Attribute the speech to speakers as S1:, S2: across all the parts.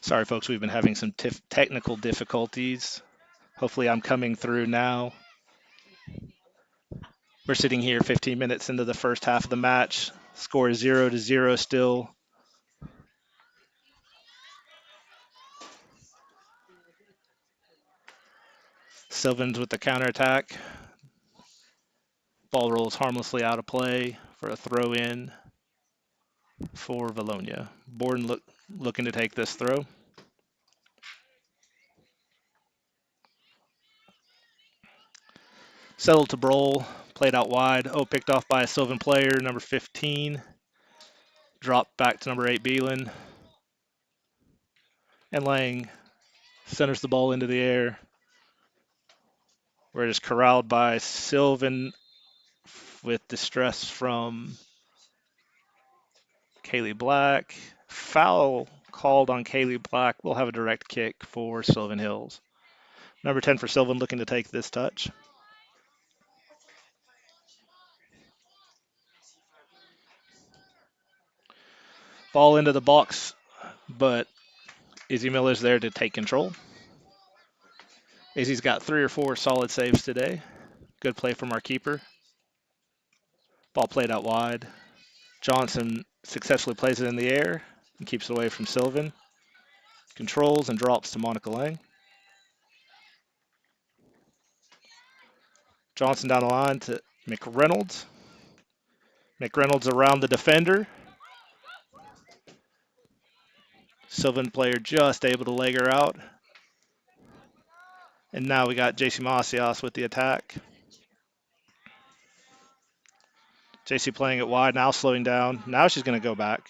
S1: Sorry, folks, we've been having some technical difficulties. Hopefully, I'm coming through now. We're sitting here 15 minutes into the first half of the match. Score is 0-0 still. Sylvan's with the counterattack. Ball rolls harmlessly out of play for a throw in for Vilonia. Borden looking to take this throw. Settled to Broll, played out wide. Oh, picked off by a Sylvan player, number 15. Dropped back to number 8, Beelan. And Lang centers the ball into the air. We're just corralled by Sylvan with distress from Kaylee Black. Foul called on Kaylee Black. We'll have a direct kick for Sylvan Hills. Number 10 for Sylvan looking to take this touch. Ball into the box, but Izzy Miller's there to take control. Izzy's got 3 or 4 solid saves today. Good play from our keeper. Ball played out wide. Johnson successfully plays it in the air and keeps it away from Sylvan. Controls and drops to Monica Lang. Johnson down the line to McReynolds. McReynolds around the defender. Sylvan player just able to leg her out. And now we got JC Masias with the attack. JC playing it wide, now slowing down. Now she's going to go back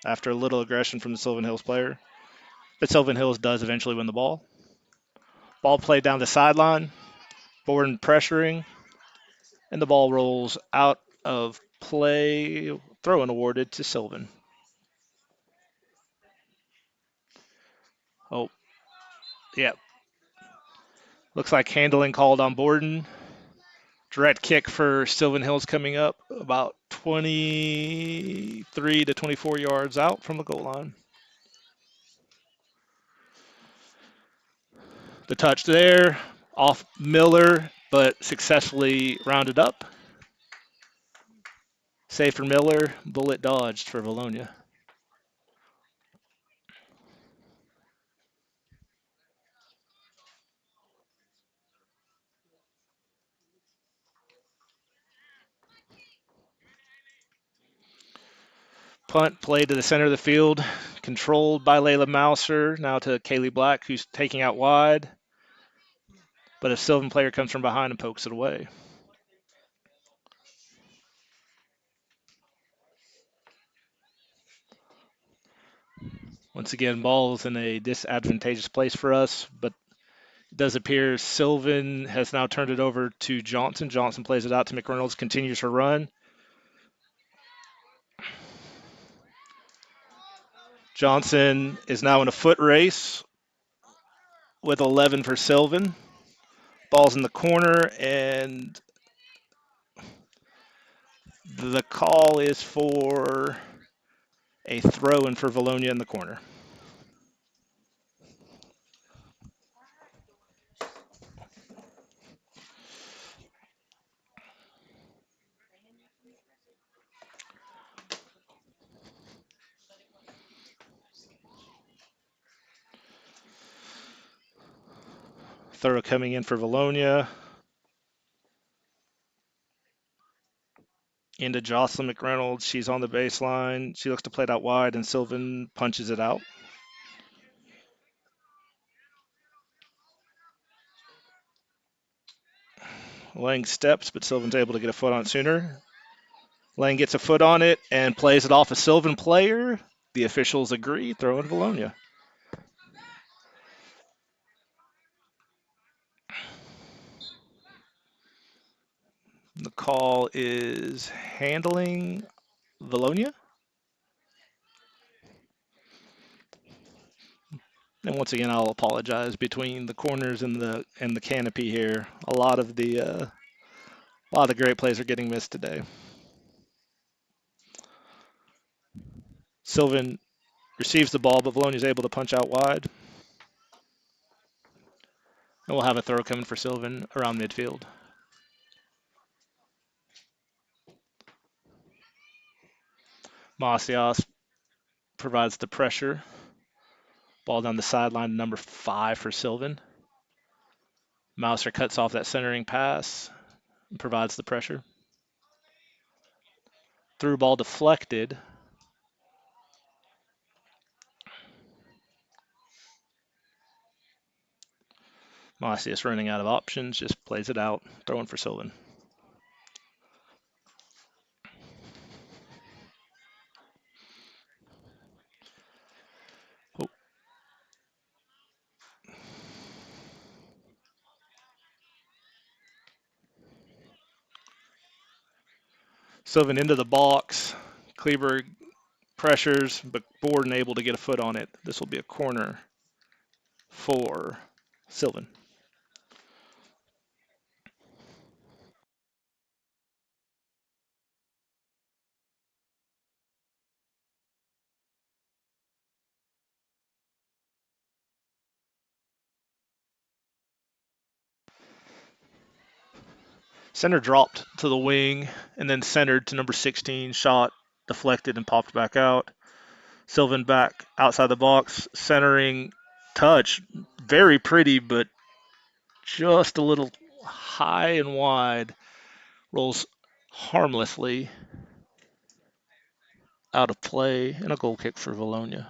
S1: after a little aggression from the Sylvan Hills player. But Sylvan Hills does eventually win the ball. Ball played down the sideline. Borden pressuring. And the ball rolls out of play. Throw-in awarded to Sylvan. Oh, yeah. Looks like handling called on Borden. Direct kick for Sylvan Hills coming up about 23 to 24 yards out from the goal line. The touch there off Miller, but successfully rounded up. Save for Miller, bullet dodged for Vilonia. Punt played to the center of the field, controlled by Layla Mouser, now to Kaylee Black, who's taking out wide. But a Sylvan player comes from behind and pokes it away. Once again, ball's in a disadvantageous place for us, but it does appear Sylvan has now turned it over to Johnson. Johnson plays it out to McReynolds, continues her run. Johnson is now in a foot race with 11 for Sylvan. Ball's in the corner, and the call is for a throw-in for Vilonia in the corner. Throw coming in for Vilonia. Into Jocelyn McReynolds. She's on the baseline. She looks to play it out wide, and Sylvan punches it out. Lang steps, but Sylvan's able to get a foot on it sooner. Lang gets a foot on it and plays it off a Sylvan player. The officials agree, throw in Vilonia. The call is handling Vilonia. And once again, I'll apologize between the corners and the canopy here. A lot of the great plays are getting missed today. Sylvan Receives the ball, but Vilonia is able to punch out wide. And we'll have a throw coming for Sylvan around midfield. Masias provides the pressure. Ball down the sideline, number 5 for Sylvan. Mouser cuts off that centering pass and provides the pressure. Through ball deflected. Masias running out of options, just plays it out, throwing for Sylvan. Oh. Sylvan into the box. Kleberg pressures, but Borden able to get a foot on it. This will be a corner for Sylvan. Center dropped to the wing and then centered to number 16. Shot deflected and popped back out. Sylvan back outside the box, centering touch. Very pretty, but just a little high and wide. Rolls harmlessly out of play, and a goal kick for Vilonia.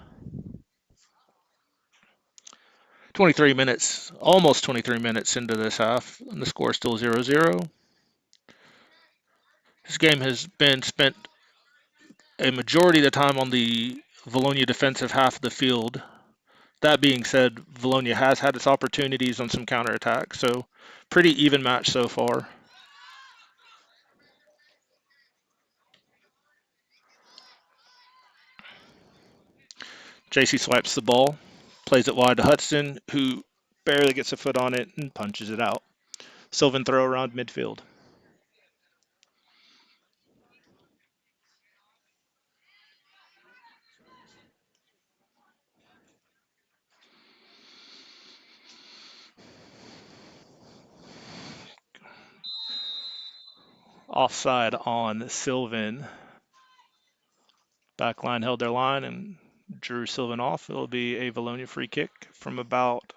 S1: 23 minutes, almost 23 minutes into this half, and the score is still 0-0. This game has been spent a majority of the time on the Vilonia defensive half of the field. That being said, Vilonia has had its opportunities on some counterattack, so pretty even match so far. JC swipes the ball, plays it wide to Hudson, who barely gets a foot on it and punches it out. Sylvan throw around midfield. Offside on Sylvan. Backline held their line and drew Sylvan off. It'll be a Vilonia free kick from about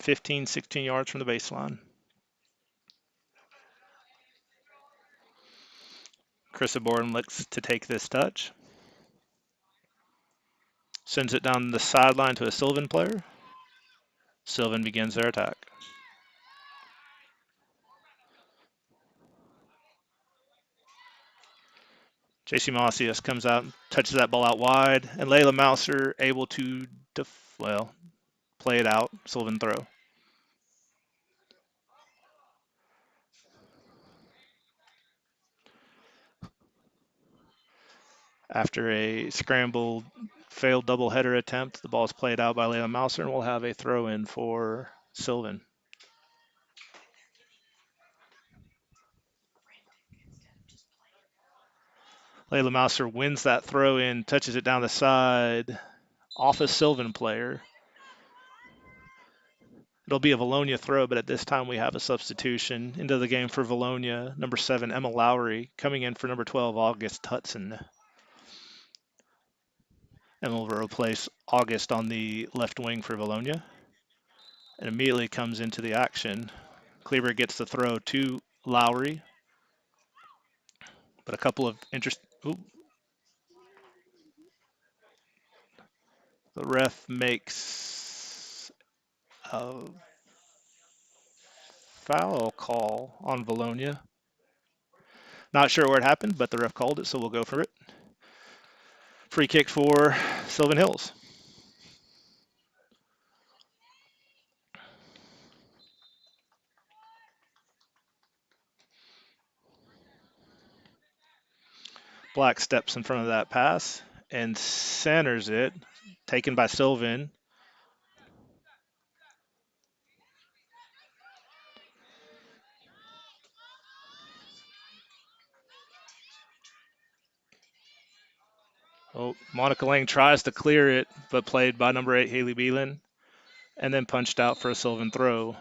S1: 15, 16 yards from the baseline. Chris Borden looks to take this touch. Sends it down the sideline to a Sylvan player. Sylvan begins their attack. JC Masias comes out and touches that ball out wide, and Layla Mouser able to, play it out. Sylvan throw. After a scrambled, failed doubleheader attempt, the ball is played out by Layla Mouser, and we'll have a throw in for Sylvan. Layla Mouser wins that throw in, touches it down the side, off a Sylvan player. It'll be a Vilonia throw, but at this time we have a substitution into the game for Vilonia. Number 7, Emma Lowry, coming in for number 12, August Hudson. And we'll replace August on the left wing for Vilonia. And immediately comes into the action. Kleber gets the throw to Lowry. But a couple of the ref makes a foul call on Vilonia. Not sure where it happened, but the ref called it, so we'll go for it. Free kick for Sylvan Hills. Black steps in front of that pass and centers it, taken by Sylvan. Oh, Monica Lang tries to clear it, but played by number 8, Haley Beelan, and then punched out for a Sylvan throw.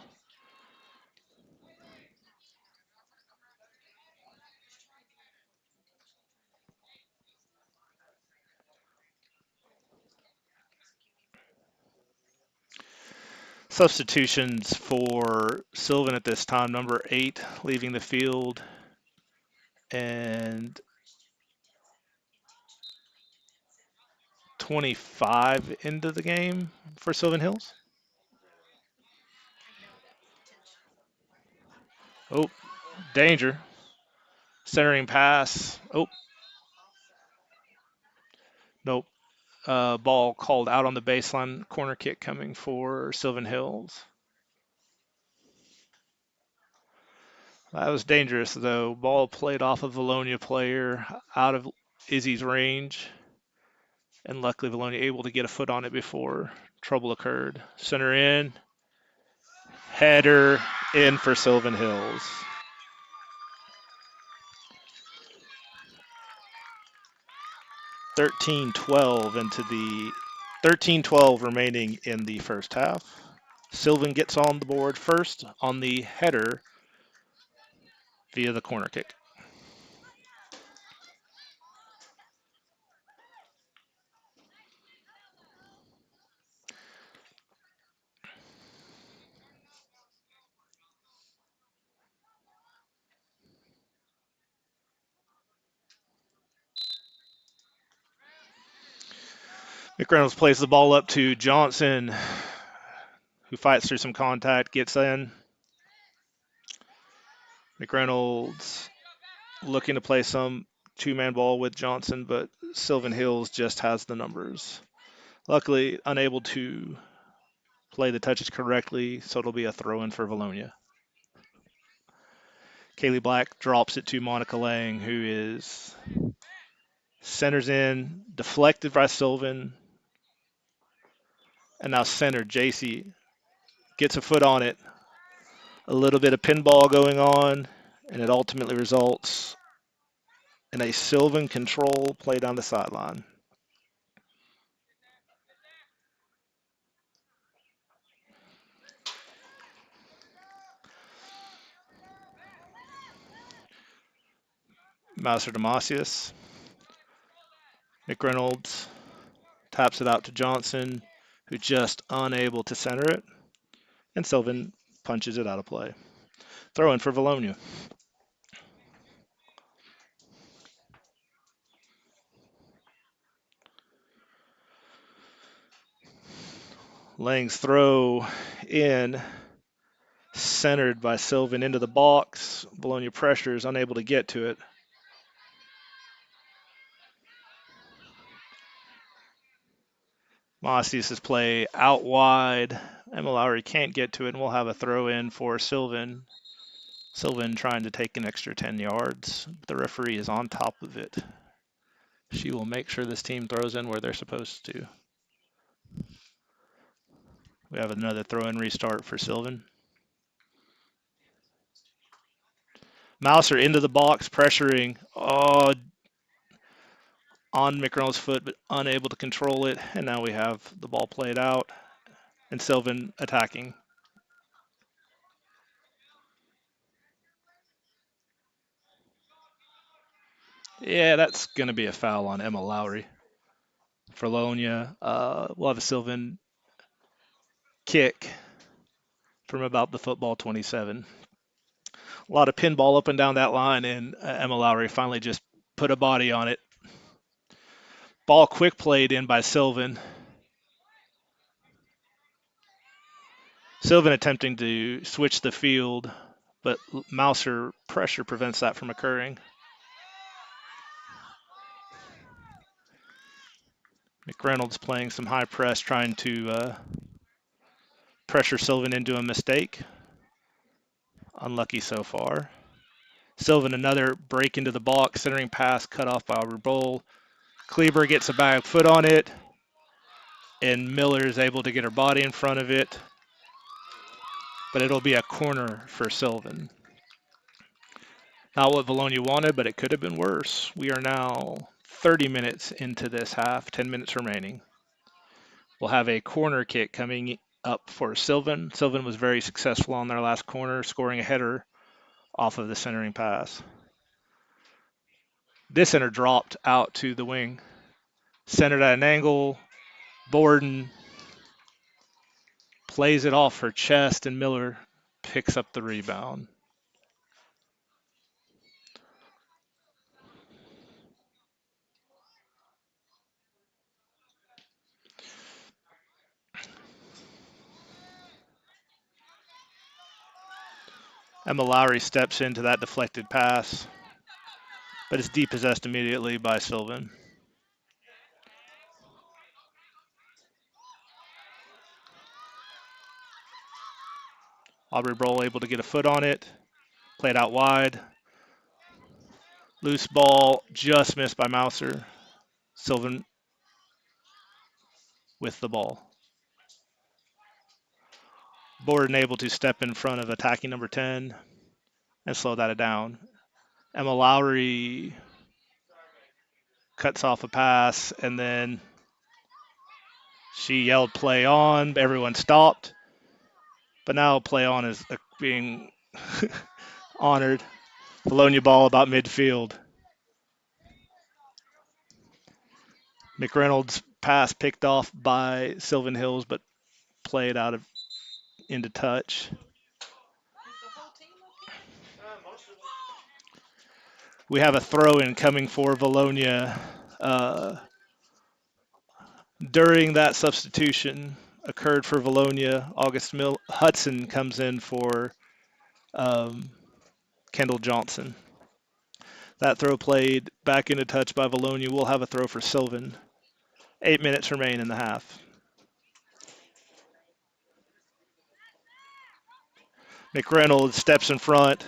S1: Substitutions for Sylvan at this time, number 8 leaving the field, and 25 into the game for Sylvan Hills. Oh, danger. Centering pass. Oh, nope. Ball called out on the baseline. Corner kick coming for Sylvan Hills. That was dangerous, though. Ball played off of Vilonia player out of Izzy's range. And luckily, Vilonia able to get a foot on it before trouble occurred. Center in. Header in for Sylvan Hills. 13-12 remaining in the first half. Sylvan gets on the board first on the header via the corner kick. McReynolds plays the ball up to Johnson, who fights through some contact, gets in. McReynolds looking to play some two-man ball with Johnson, but Sylvan Hills just has the numbers. Luckily, unable to play the touches correctly, so it'll be a throw-in for Vilonia. Kaylee Black drops it to Monica Lang, who is centers in, deflected by Sylvan, and now center JC gets a foot on it. A little bit of pinball going on, and it ultimately results in a Sylvan control play down the sideline. Mouser Demasius. McReynolds taps it out to Johnson, who's just unable to center it, and Sylvan punches it out of play. Throw in for Vilonia. Lang's throw in, centered by Sylvan into the box. Vilonia pressure is unable to get to it. Mossius' play out wide. Emma Lowry can't get to it, and we'll have a throw in for Sylvan. Sylvan trying to take an extra 10 yards. The referee is on top of it. She will make sure this team throws in where they're supposed to. We have another throw-in restart for Sylvan. Mouser into the box, pressuring on McReynolds' foot, but unable to control it. And now we have the ball played out, and Sylvan attacking. Yeah, that's going to be a foul on Emma Lowry. For Vilonia, we'll have a Sylvan kick from about the football 27. A lot of pinball up and down that line, and Emma Lowry finally just put a body on it. Ball quick played in by Sylvan. Sylvan attempting to switch the field, but Mouser pressure prevents that from occurring. McReynolds playing some high press, trying to pressure Sylvan into a mistake. Unlucky so far. Sylvan another break into the box, centering pass cut off by Bull. Kleber gets a back foot on it, and Miller is able to get her body in front of it, but it'll be a corner for Sylvan. Not what Vilonia wanted, but it could have been worse. We are now 30 minutes into this half, 10 minutes remaining. We'll have a corner kick coming up for Sylvan. Sylvan was very successful on their last corner, scoring a header off of the centering pass. This center dropped out to the wing, centered at an angle. Borden plays it off her chest, and Miller picks up the rebound. Emma Lowry steps into that deflected pass, but it's depossessed immediately by Sylvan. Aubrey Broll able to get a foot on it, play it out wide. Loose ball, just missed by Mouser. Sylvan with the ball. Borden able to step in front of attacking number 10 and slow that down. Emma Lowry cuts off a pass, and then she yelled play on. Everyone stopped. But now play on is being honored. Vilonia ball about midfield. McReynolds' pass picked off by Sylvan Hills, but played out of into touch. We have a throw-in coming for Vilonia. During that substitution occurred for Vilonia, August Hudson comes in for Kendall Johnson. That throw played back into touch by Vilonia. We'll have a throw for Sylvan. 8 minutes remain in the half. McReynolds steps in front,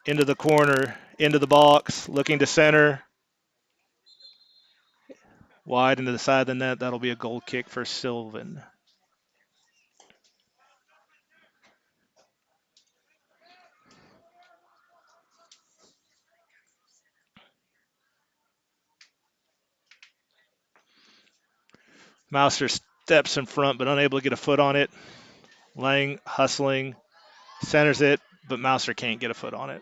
S1: into the corner, into the box, looking to center. Wide into the side of the net. That'll be a goal kick for Sylvan. Mouser steps in front, but unable to get a foot on it. Lang hustling, centers it, but Mouser can't get a foot on it.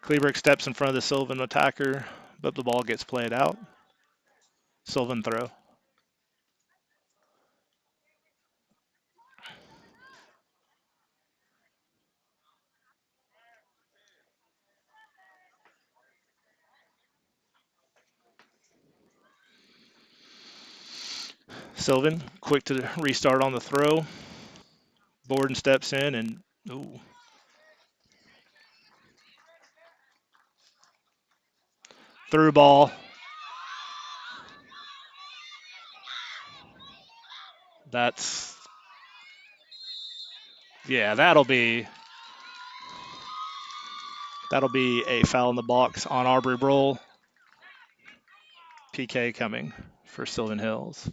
S1: Kleberg steps in front of the Sylvan attacker, but the ball gets played out. Sylvan throw. Sylvan, quick to restart on the throw. Borden steps in and through ball. That's, yeah, that'll be a foul in the box on Aubrey Broll. PK coming for Sylvan Hills.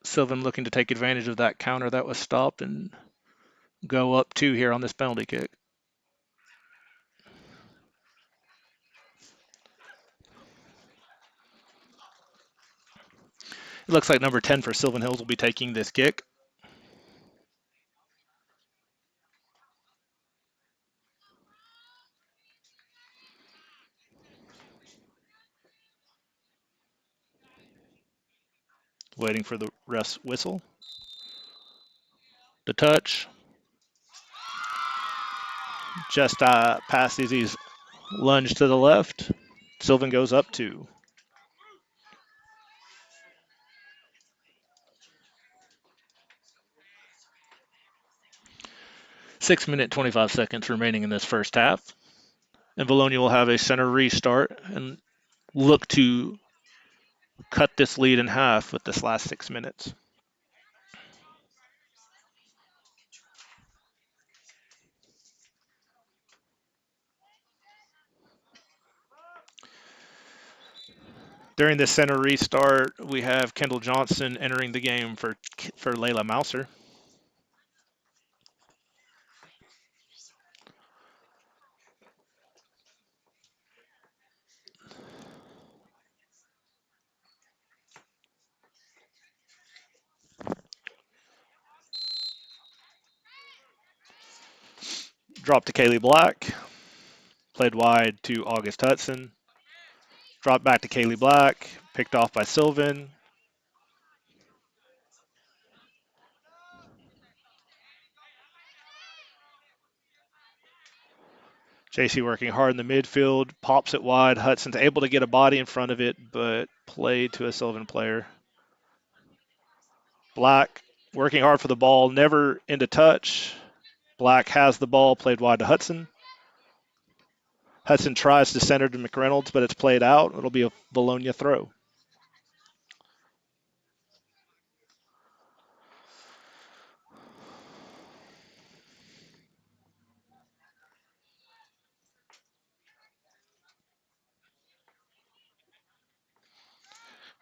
S1: Sylvan looking to take advantage of that counter that was stopped and go up 2 here on this penalty kick. It looks like number 10 for Sylvan Hills will be taking this kick. Waiting for the ref's whistle. The touch. Just past Izzy's lunge to the left. Sylvan goes up 2. (6 minutes 25 seconds remaining in this first half. And Vilonia will have a center restart and look to cut this lead in half with this last 6 minutes. During the center restart, we have Kendall Johnson entering the game for Layla Mouser. Drop to Kaylee Black. Played wide to August Hudson. Dropped back to Kaylee Black. Picked off by Sylvan. JC working hard in the midfield. Pops it wide. Hudson's able to get a body in front of it, but played to a Sylvan player. Black working hard for the ball. Never into touch. Black has the ball. Played wide to Hudson. Hudson tries to center to McReynolds, but it's played out. It'll be a Vilonia throw.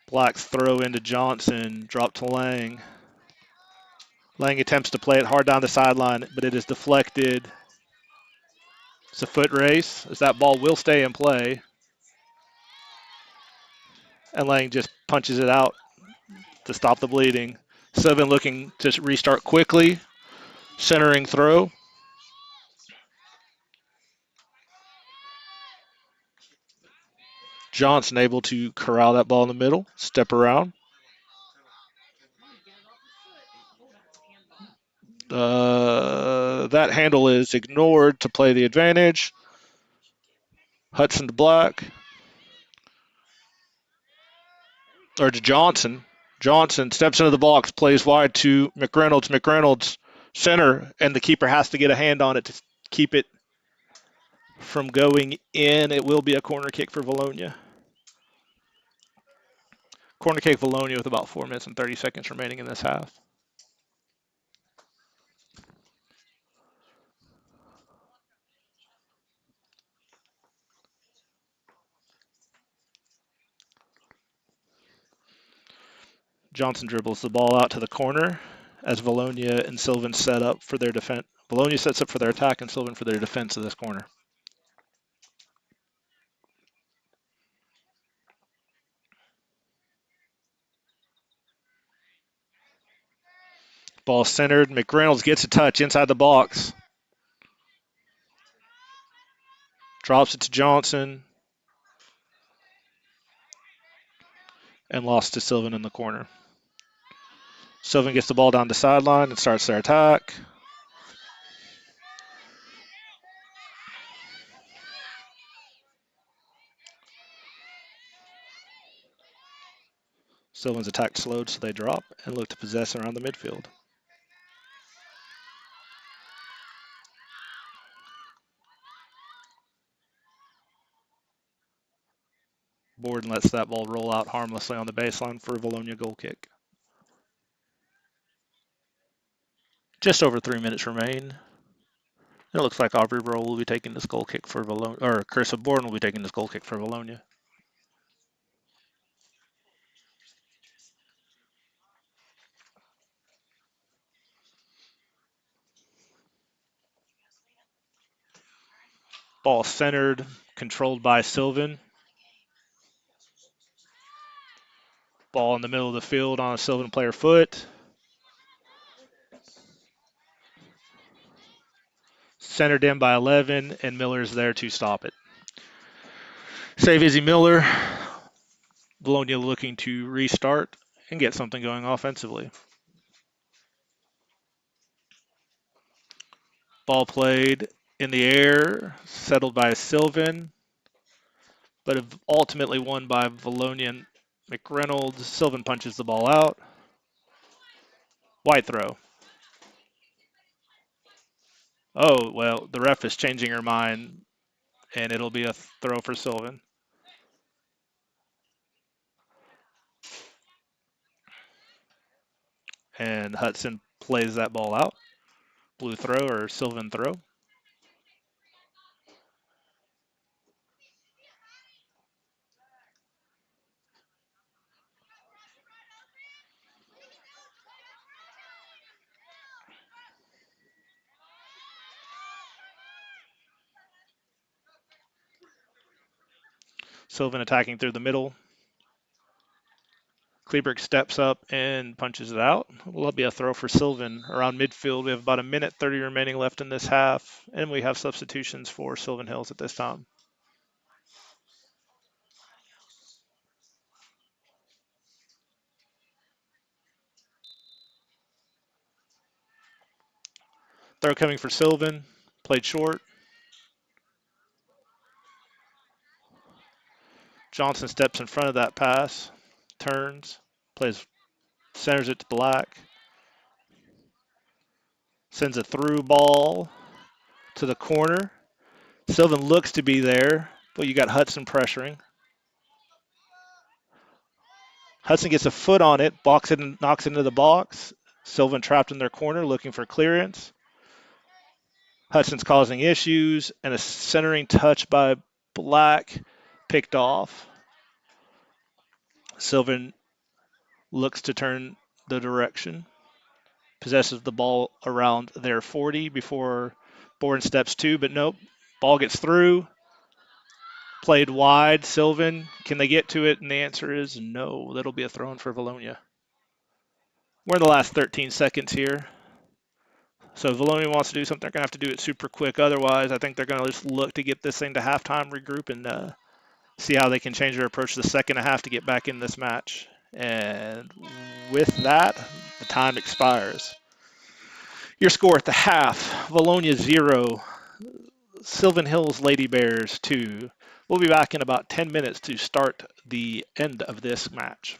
S1: Black's throw into Johnson, drop to Lang. Lang attempts to play it hard down the sideline, but it is deflected. It's a foot race as that ball will stay in play. And Lang just punches it out to stop the bleeding. Sylvan looking to restart quickly. Centering throw. Johnson able to corral that ball in the middle, step around. That handle is ignored to play the advantage. Hudson to Black. Or to Johnson. Johnson steps into the box, plays wide to McReynolds. McReynolds center, and the keeper has to get a hand on it to keep it from going in. It will be a corner kick for Vilonia. Corner kick Vilonia with about 4 minutes and 30 seconds remaining in this half. Johnson dribbles the ball out to the corner as Vilonia and Sylvan set up for their defense. Vilonia sets up for their attack and Sylvan for their defense of this corner. Ball centered. McReynolds gets a touch inside the box. Drops it to Johnson. And lost to Sylvan in the corner. Sylvan gets the ball down the sideline and starts their attack. Sylvan's attack slowed, so they drop and look to possess around the midfield. Borden lets that ball roll out harmlessly on the baseline for a Vilonia goal kick. Just over 3 minutes remain. It looks like Aubrey Rowe will be taking this goal kick for Vilonia, or Carissa Borden will be taking this goal kick for Vilonia. Ball centered, controlled by Sylvan. Ball in the middle of the field on a Sylvan player foot. Centered in by 11, and Miller's there to stop it. Save Izzy Miller. Bologna looking to restart and get something going offensively. Ball played in the air, settled by Sylvan, but ultimately won by Vilonia. McReynolds. Sylvan punches the ball out. Wide throw. Oh, well, the ref is changing her mind, and it'll be a throw for Sylvan. And Hudson plays that ball out. Blue throw or Sylvan throw. Sylvan attacking through the middle. Kleberg steps up and punches it out. Will be a throw for Sylvan around midfield. We have about a minute 30 remaining left in this half, and we have substitutions for Sylvan Hills at this time. Throw coming for Sylvan. Played short. Johnson steps in front of that pass. Turns. Plays. Centers it to Black. Sends a through ball to the corner. Sylvan looks to be there, but you got Hudson pressuring. Hudson gets a foot on it, blocks it and knocks it into the box. Sylvan trapped in their corner looking for clearance. Hudson's causing issues, and a centering touch by Black picked off. Sylvan looks to turn the direction, possesses the ball around their 40 before Bourne steps to, but nope. Ball gets through, played wide. Sylvan, can they get to it? And the answer is no. That'll be a throw in for Vilonia. We're in the last 13 seconds here. So if Vilonia wants to do something, they're going to have to do it super quick. Otherwise, I think they're going to just look to get this thing to halftime, regroup, and see how they can change their approach to the second half to get back in this match. And with that, the time expires. Your score at the half, Vilonia 0, Sylvan Hills Lady Bears 2. We'll be back in about 10 minutes to start the end of this match.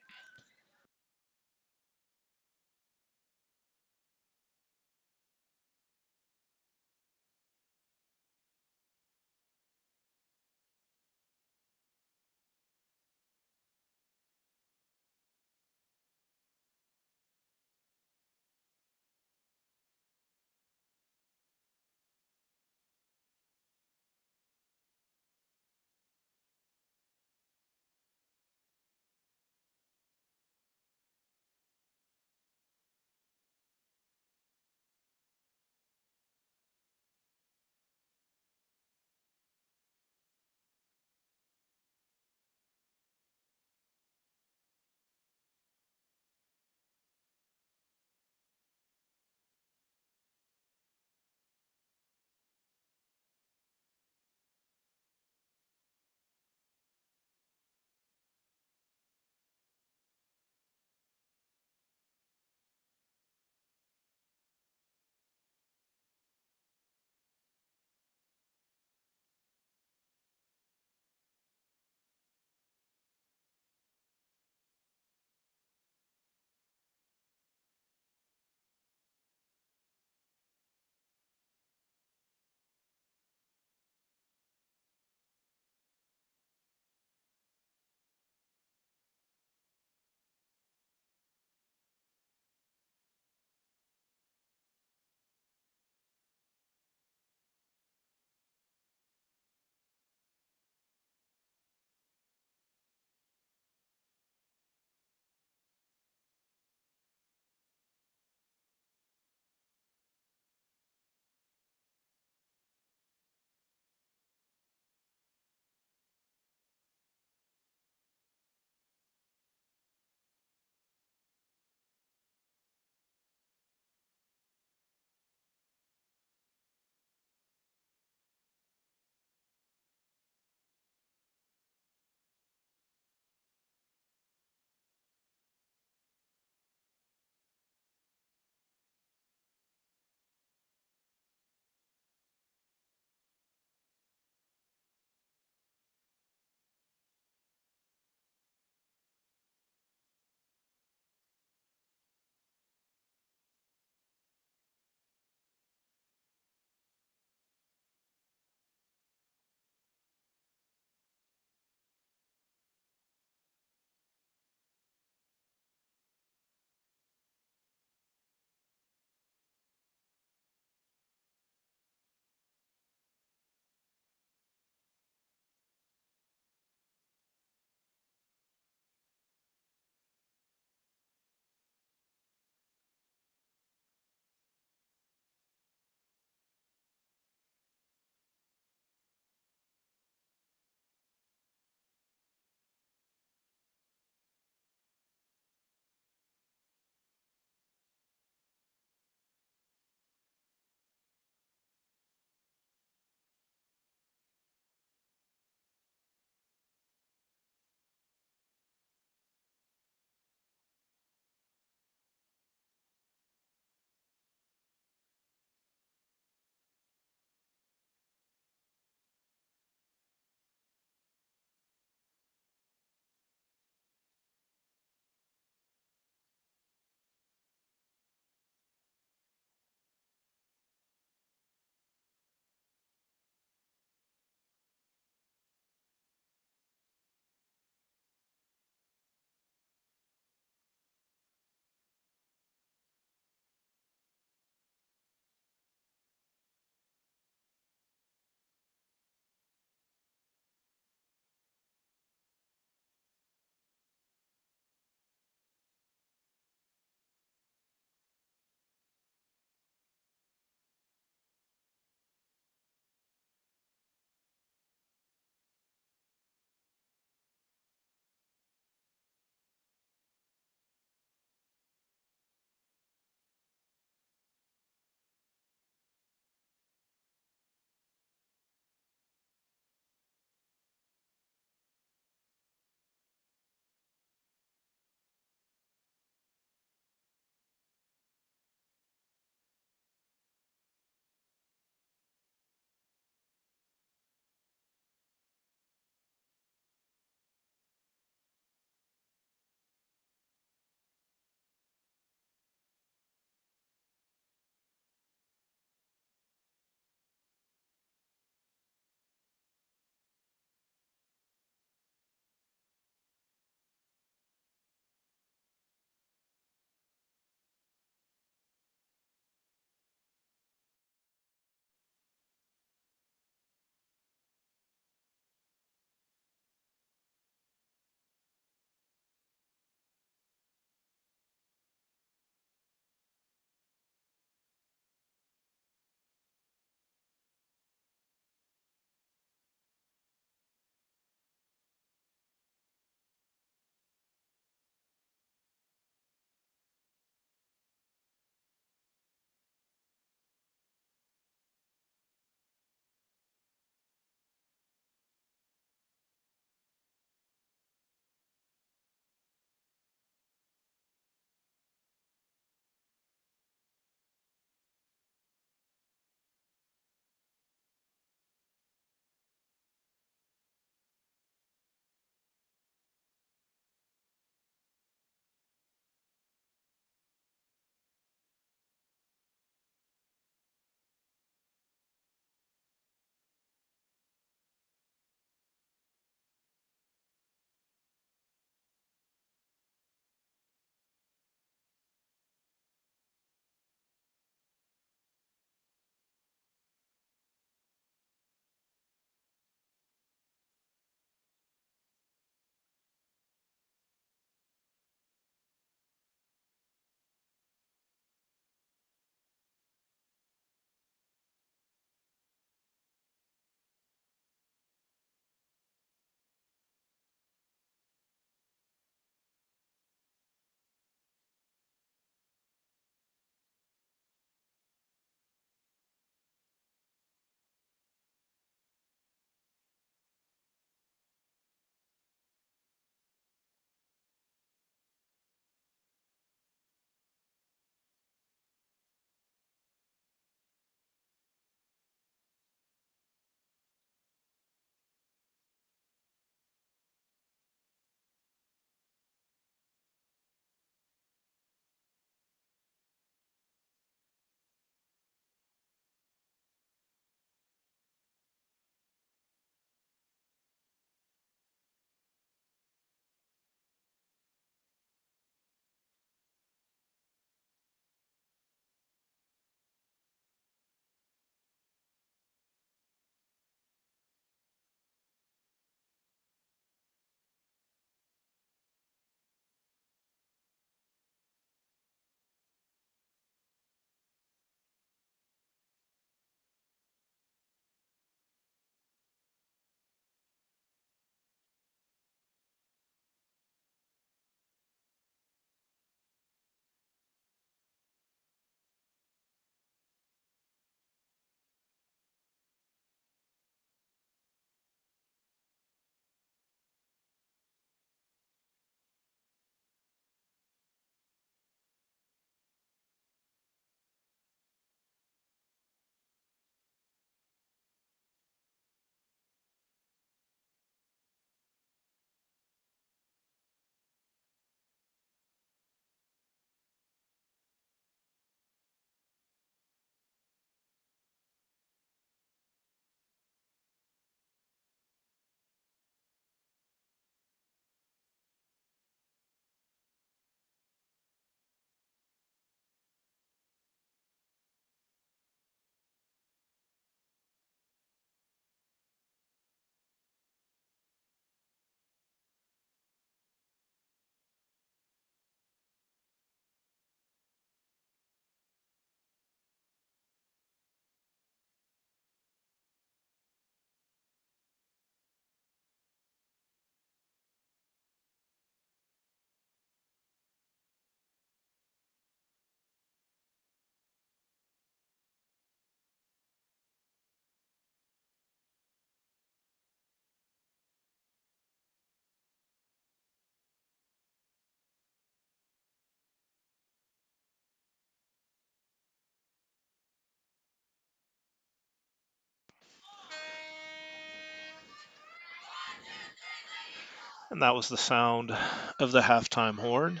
S2: And that was the sound of the halftime horn.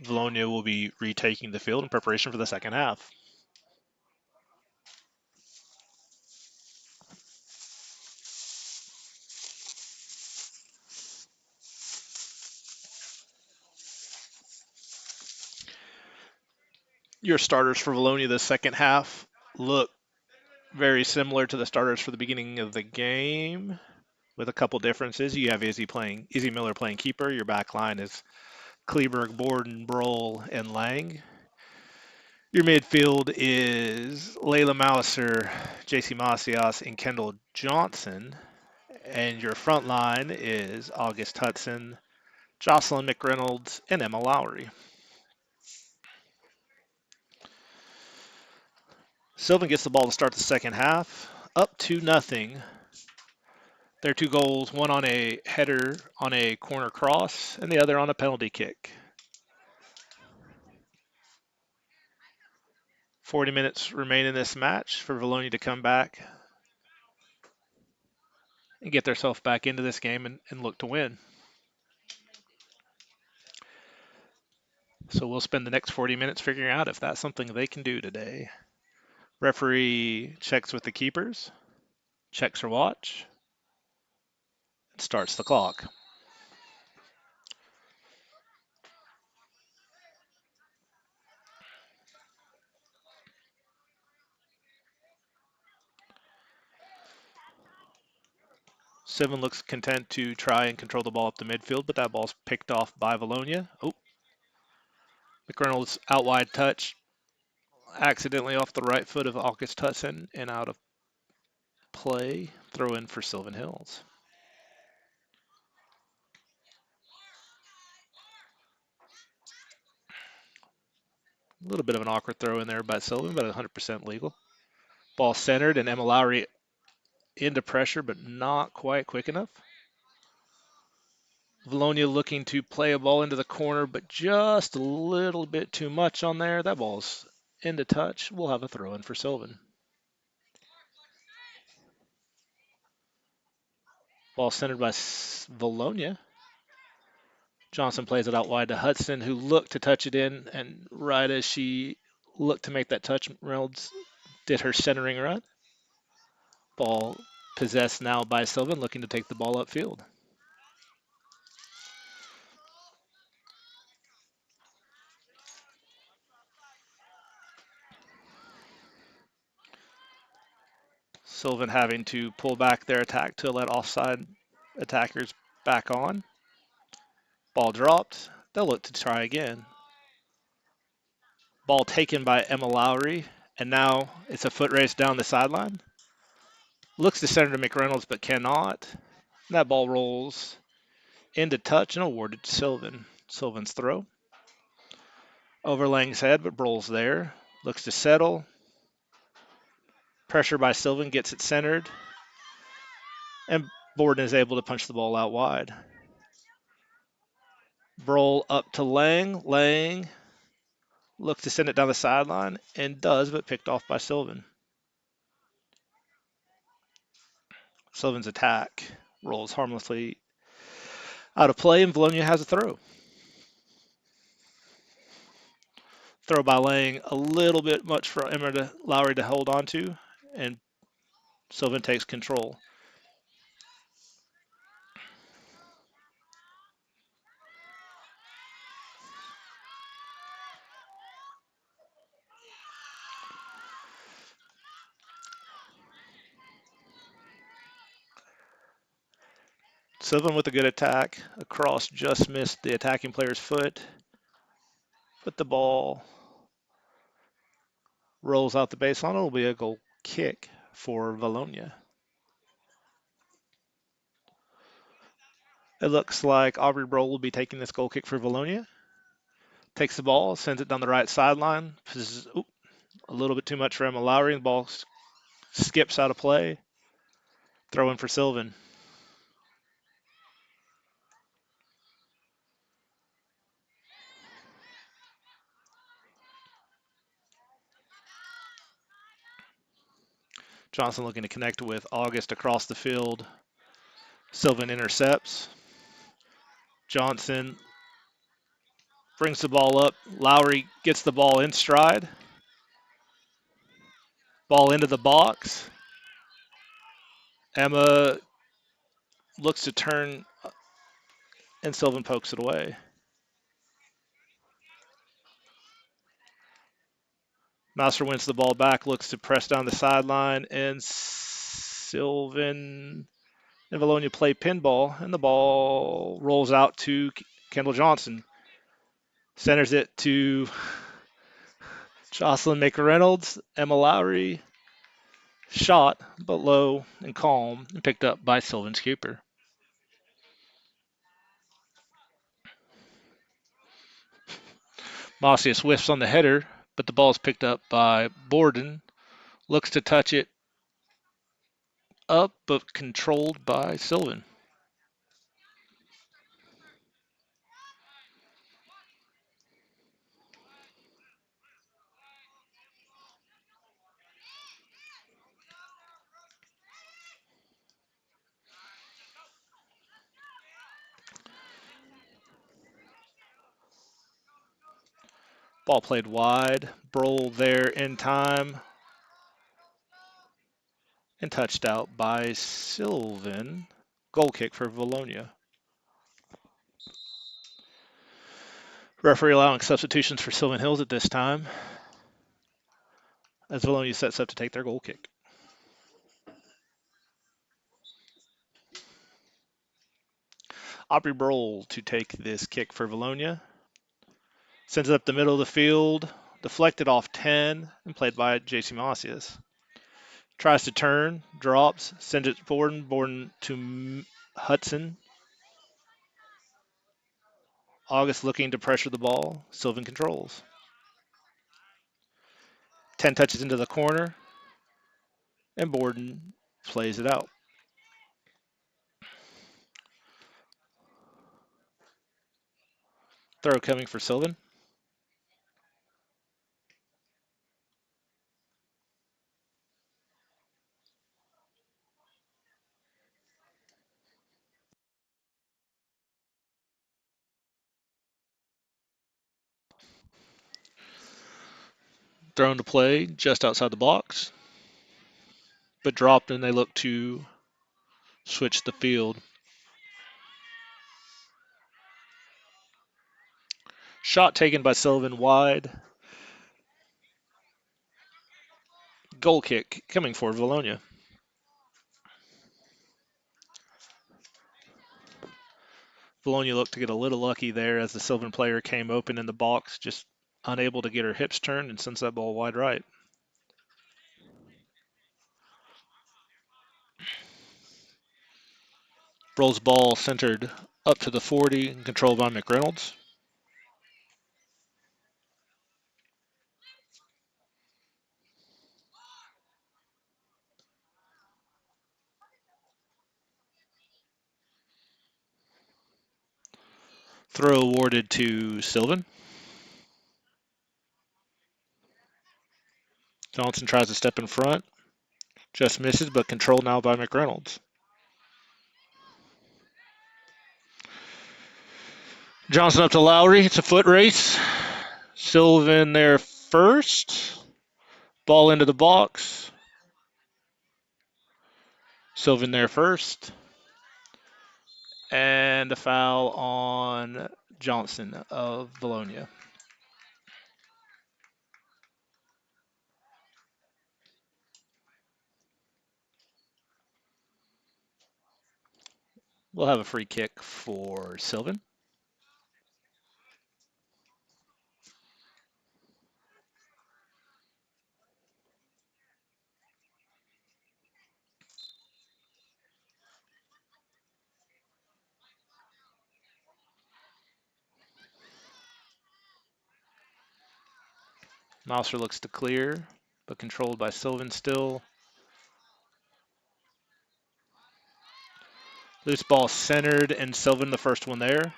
S2: Vilonia will be retaking the field in preparation for the second half. Your starters for Vilonia the second half look very similar to the starters for the beginning of the game, with a couple differences. You have Izzy Miller playing keeper. Your back line is Kleberg, Borden, Broll, and Lang. Your midfield is Layla Maliser, JC Macias, and Kendall Johnson. And your front line is August Hudson, Jocelyn McReynolds, and Emma Lowry. Sylvan gets the ball to start the second half, up 2-0. Their two goals, one on a header on a corner cross, and the other on a penalty kick. 40 minutes remain in this match for Vilonia to come back and get themselves back into this game and look to win. So we'll spend the next 40 minutes figuring out if that's something they can do today. Referee checks with the keepers, checks her watch, and starts the clock. Sylvan looks content to try and control the ball up the midfield, but that ball's picked off by Vilonia. Oh, McReynolds out wide touch, accidentally off the right foot of August Hudson and out of play. Throw in for Sylvan Hills. A little bit of an awkward throw in there by Sylvan, but 100% legal. Ball centered, and Emma Lowry into pressure, but not quite quick enough. Vilonia looking to play a ball into the corner, but just a little bit too much on there. That ball's into touch. We'll have a throw in for Sylvan. Ball centered by Vilonia. Johnson plays it out wide to Hudson, who looked to touch it in, and right as she looked to make that touch, Reynolds did her centering run. Ball possessed now by Sylvan, looking to take the ball upfield. Sylvan having to pull back their attack to let offside attackers back on. Ball dropped. They'll look to try again. Ball taken by Emma Lowry, and now it's a foot race down the sideline. Looks to Senator McReynolds, but cannot. That ball rolls into touch and awarded to Sylvan. Sylvan's throw. Over Lang's head, but Broll's there. Looks to settle. Pressure by Sylvan gets it centered. And Borden is able to punch the ball out wide. Broll up to Lang. Lang looks to send it down the sideline and does, but picked off by Sylvan. Sylvan's attack rolls harmlessly out of play, and Vilonia has a throw. Throw by Lang, a little bit much for Emma Lowry to hold on to, and Sylvan takes control. Sylvan with a good attack. A cross just missed the attacking player's foot. But the ball rolls out the baseline. It'll be a goal kick for Vilonia. It looks like Aubrey Broll will be taking this goal kick for Vilonia. Takes the ball, sends it down the right sideline. A little bit too much for Emma Lowry. The ball skips out of play. Throw in for Sylvan. Johnson looking to connect with August across the field. Sylvan intercepts. Johnson brings the ball up. Lowry gets the ball in stride. Ball into the box. Emma looks to turn, and Sylvan pokes it away. Mouser wins the ball back, looks to press down the sideline, and Sylvan and Vilonia play pinball, and the ball rolls out to Kendall Johnson. Centers it to Jocelyn McReynolds. Emma Lowry shot, but low and calm, and picked up by Sylvan's keeper. Mossius whiffs on the header, but the ball is picked up by Borden. Looks to touch it up, but controlled by Sylvan. Ball played wide. Broll there in time. And touched out by Sylvan. Goal kick for Vilonia. Referee allowing substitutions for Sylvan Hills at this time, as Vilonia sets up to take their goal kick. Aubrey Broll to take this kick for Vilonia. Sends it up the middle of the field, deflected off 10, and played by J.C. Mossius. Tries to turn, drops, sends it forward, Borden to Hudson. August looking to pressure the ball. Sylvan controls. 10 touches into the corner, and Borden plays it out. Throw coming for Sylvan. Thrown to play just outside the box, but dropped, and they look to switch the field. Shot taken by Sylvan wide. Goal kick coming for Vilonia. Vilonia looked to get a little lucky there as the Sylvan player came open in the box, just unable to get her hips turned, and sends that ball wide right. Broll's ball centered up to the 40 and controlled by McReynolds. Throw awarded to Sylvan. Johnson tries to step in front. Just misses, but controlled now by McReynolds. Johnson up to Lowry. It's a foot race. Sylvan there first. Ball into the box. Sylvan there first. And a foul on Johnson of Vilonia. We'll have a free kick for Sylvan. Mouser looks to clear, but controlled by Sylvan still. Loose ball centered, and Sylvan the first one there.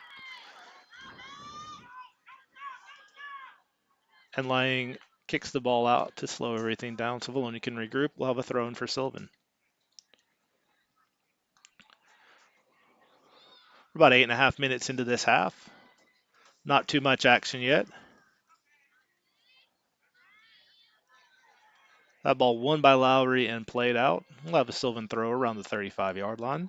S2: And Lang kicks the ball out to slow everything down so Vilonia can regroup. We'll have a throw in for Sylvan. We're about 8.5 minutes into this half. Not too much action yet. That ball won by Lowry and played out. We'll have a Sylvan throw around the 35-yard line.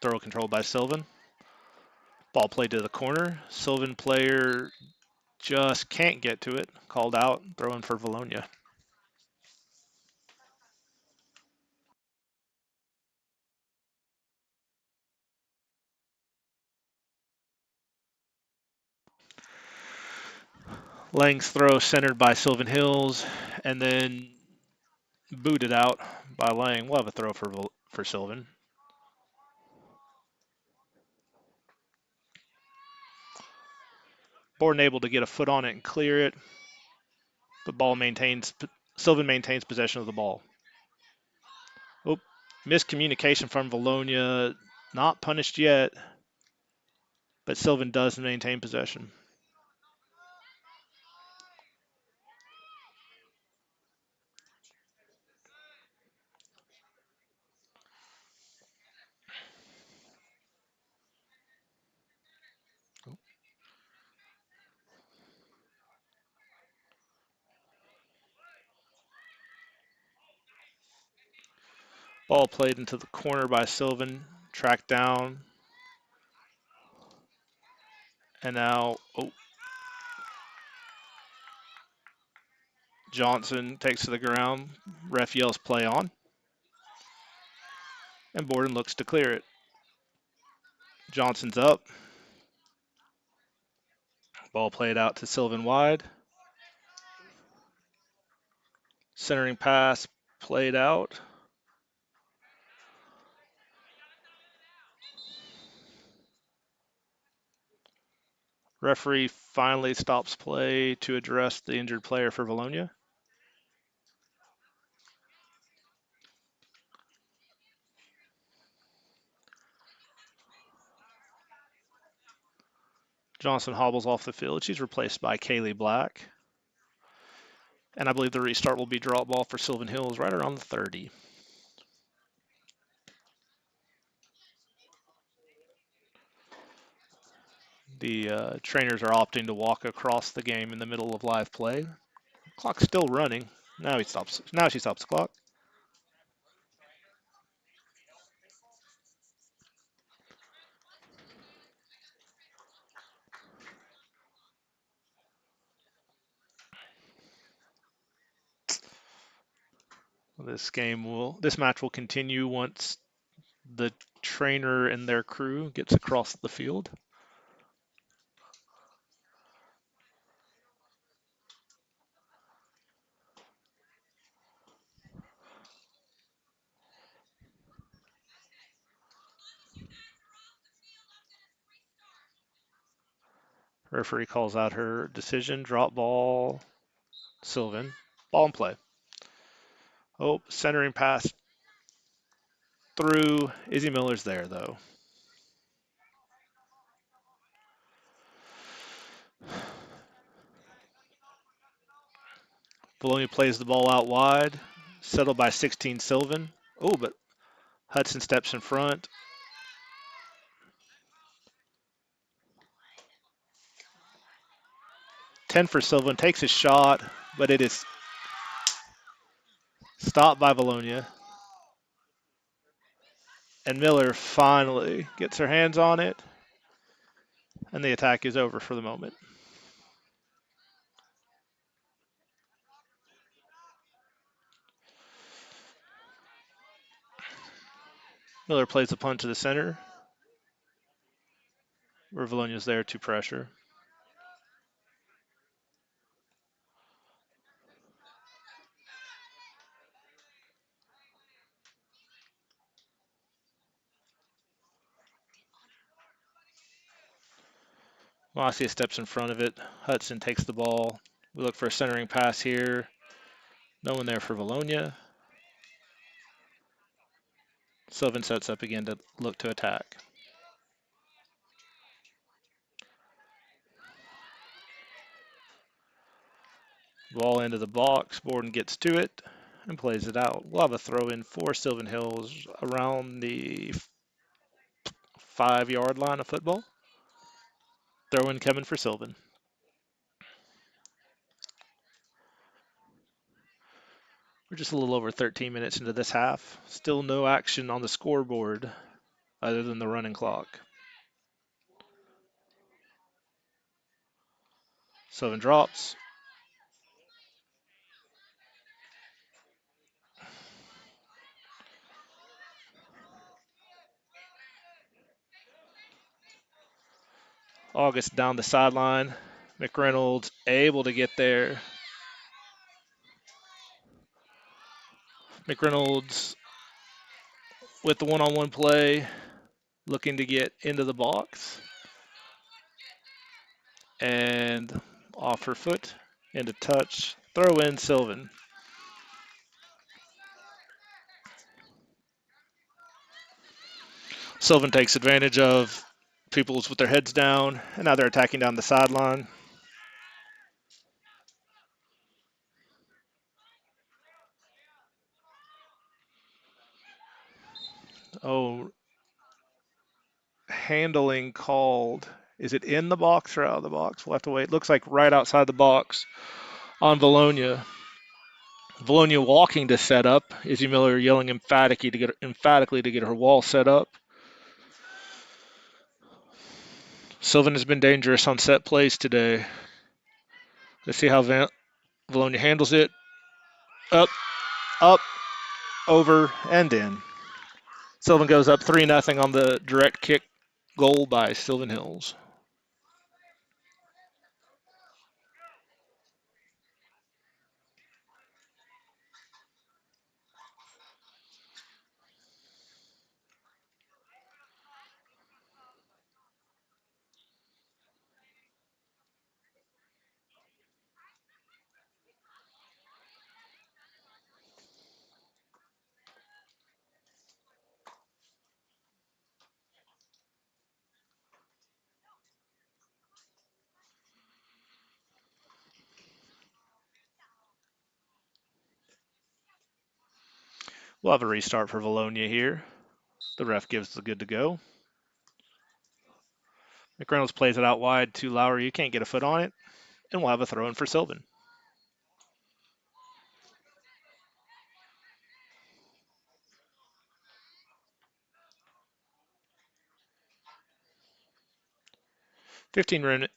S2: Throw controlled by Sylvan. Ball played to the corner. Sylvan player just can't get to it. Called out. Throwing for Vilonia. Lang's throw centered by Sylvan Hills, and then booted out by Lang. We'll have a throw for Sylvan. Borden able to get a foot on it and clear it. The ball maintains. Sylvan maintains possession of the ball. Oh, miscommunication from Vilonia. Not punished yet, but Sylvan does maintain possession. Ball played into the corner by Sylvan. Tracked down. And now, Johnson takes to the ground. Ref yells play on. And Borden looks to clear it. Johnson's up. Ball played out to Sylvan wide. Centering pass played out. Referee finally stops play to address the injured player for Vilonia. Johnson hobbles off the field. She's replaced by Kaylee Black. And I believe the restart will be drop ball for Sylvan Hills right around the 30. The trainers are opting to walk across the game in the middle of live play. Clock's still running. Now he stops. Now she stops the clock. This match will continue once the trainer and their crew gets across the field. Referee calls out her decision. Drop ball. Sylvan. Ball in play. Oh, centering pass through. Izzy Miller's there, though. Vilonia plays the ball out wide. Settled by 16 Sylvan. Oh, but Hudson steps in front. Ten for Sylvan. Takes his shot, but it is stopped by Vilonia. And Miller finally gets her hands on it. And the attack is over for the moment. Miller plays the punt to the center, where Vilonia's there to pressure. Mosia steps in front of it. Hudson takes the ball. We look for a centering pass here. No one there for Vilonia. Sylvan sets up again to look to attack. Ball into the box. Borden gets to it and plays it out. We'll have a throw in for Sylvan Hills around the 5-yard line of football. Throw in coming for Sylvan. We're just a little over 13 minutes into this half. Still no action on the scoreboard other than the running clock. Sylvan drops. August down the sideline. McReynolds able to get there. McReynolds with the one-on-one play, looking to get into the box. And off her foot, into touch. Throw in Sylvan. Sylvan takes advantage of people's with their heads down, and now they're attacking down the sideline. Oh, handling called. Is it in the box or out of the box? We'll have to wait. Looks like right outside the box on Vilonia. Vilonia walking to set up. Izzy Miller yelling emphatically to get her wall set up. Sylvan has been dangerous on set plays today. Let's see how Vilonia handles it. Up, up, over, and in. Sylvan goes up 3-0 on the direct kick goal by Sylvan Hills. We'll have a restart for Vilonia here. The ref gives the good to go. McReynolds plays it out wide to Lowry. You can't get a foot on it. And we'll have a throw in for Sylvan.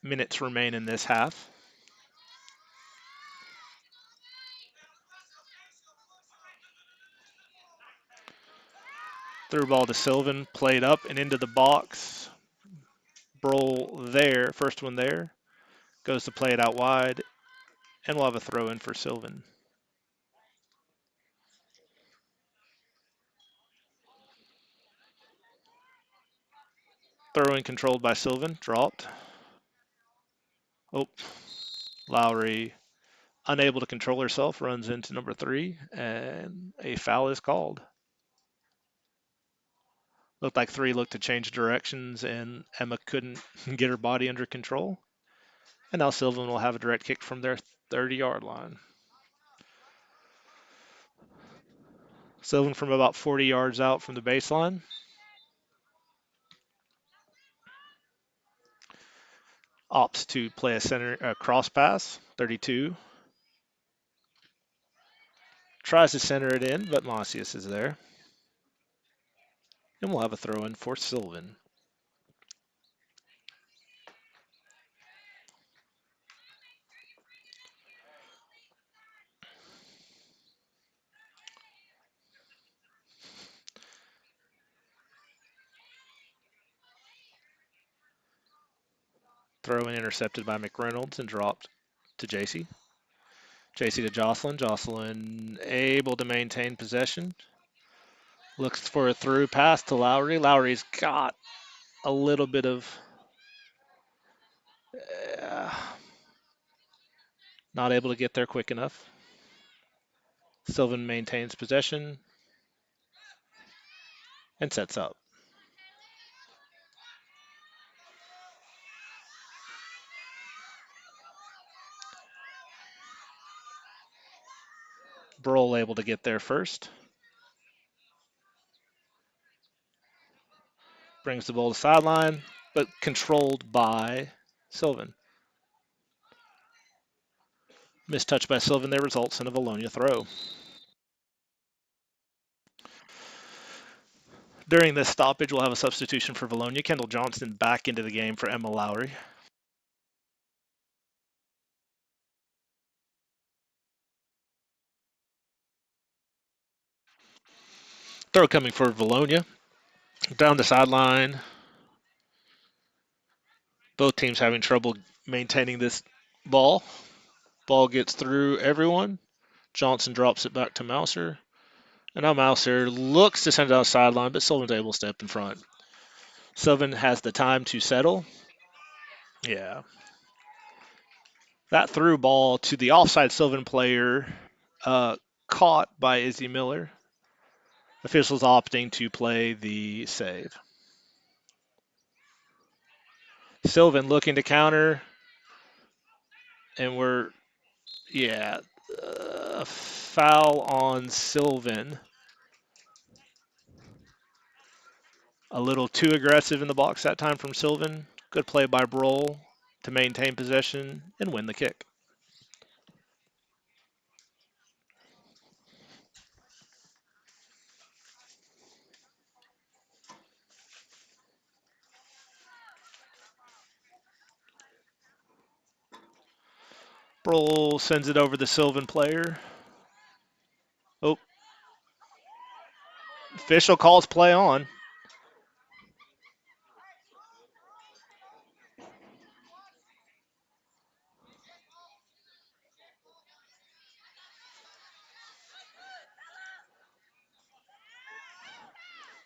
S2: Minutes remain in this half. Through ball to Sylvan, played up and into the box. Broll there, first one there. Goes to play it out wide, and we'll have a throw in for Sylvan. Throw in controlled by Sylvan, dropped. Oh, Lowry, unable to control herself, runs into number 3, and a foul is called. Looked like 3 looked to change directions, and Emma couldn't get her body under control. And now Sylvan will have a direct kick from their 30-yard line. Sylvan from about 40 yards out from the baseline. Opts to play a cross pass, 32. Tries to center it in, but Masius is there. And we'll have a throw in for Sylvan. Throw in intercepted by McReynolds and dropped to JC. JC to Jocelyn. Jocelyn able to maintain possession. Looks for a through pass to Lowry. Lowry's got a little bit of uh, not able to get there quick enough. Sylvan maintains possession and sets up.
S1: Broll able to get there first. Brings the ball to sideline, but controlled by Sylvan. Mistouch by Sylvan there results in a Vilonia throw. During this stoppage, we'll have a substitution for Vilonia. Kendall Johnston back into the game for Emma Lowry. Throw coming for Vilonia. Down the sideline. Both teams having trouble maintaining this ball. Ball gets through everyone. Johnson drops it back to Mouser. And now Mouser looks to send it down the sideline, but Sylvan's able to step in front. Sylvan has the time to settle. Yeah. That through ball to the offside Sylvan player, caught by Izzy Miller. Officials opting to play the save. Sylvan looking to counter, and foul on Sylvan. A little too aggressive in the box that time from Sylvan. Good play by Broll to maintain possession and win the kick. Broll sends it over the Sylvan player. Oh, official calls play on.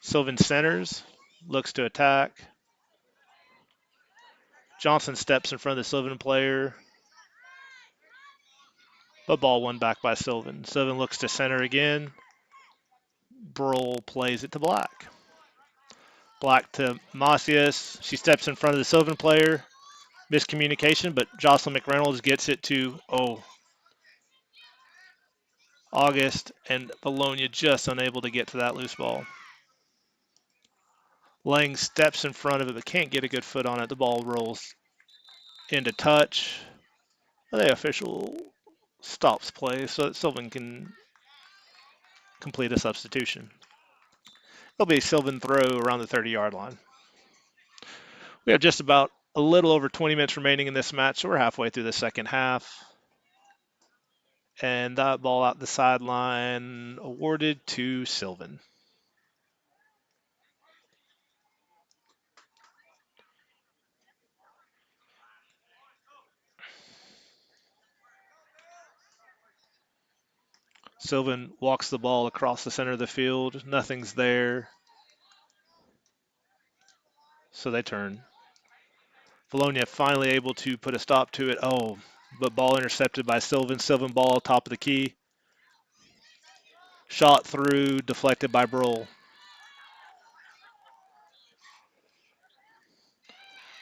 S1: Sylvan centers, looks to attack. Johnson steps in front of the Sylvan player. But ball won back by Sylvan. Sylvan looks to center again. Broll plays it to Black. Black to Macias. She steps in front of the Sylvan player. Miscommunication, but Jocelyn McReynolds gets it to August, and Vilonia just unable to get to that loose ball. Lang steps in front of it, but can't get a good foot on it. The ball rolls into touch. The official stops play so that Sylvan can complete a substitution. It'll be a Sylvan throw around the 30-yard line. We have just about a little over 20 minutes remaining in this match, so we're halfway through the second half. And that ball out the sideline awarded to Sylvan. Sylvan walks the ball across the center of the field. Nothing's there. So they turn. Vilonia finally able to put a stop to it. Oh, but ball intercepted by Sylvan. Sylvan ball top of the key. Shot through, deflected by Broll.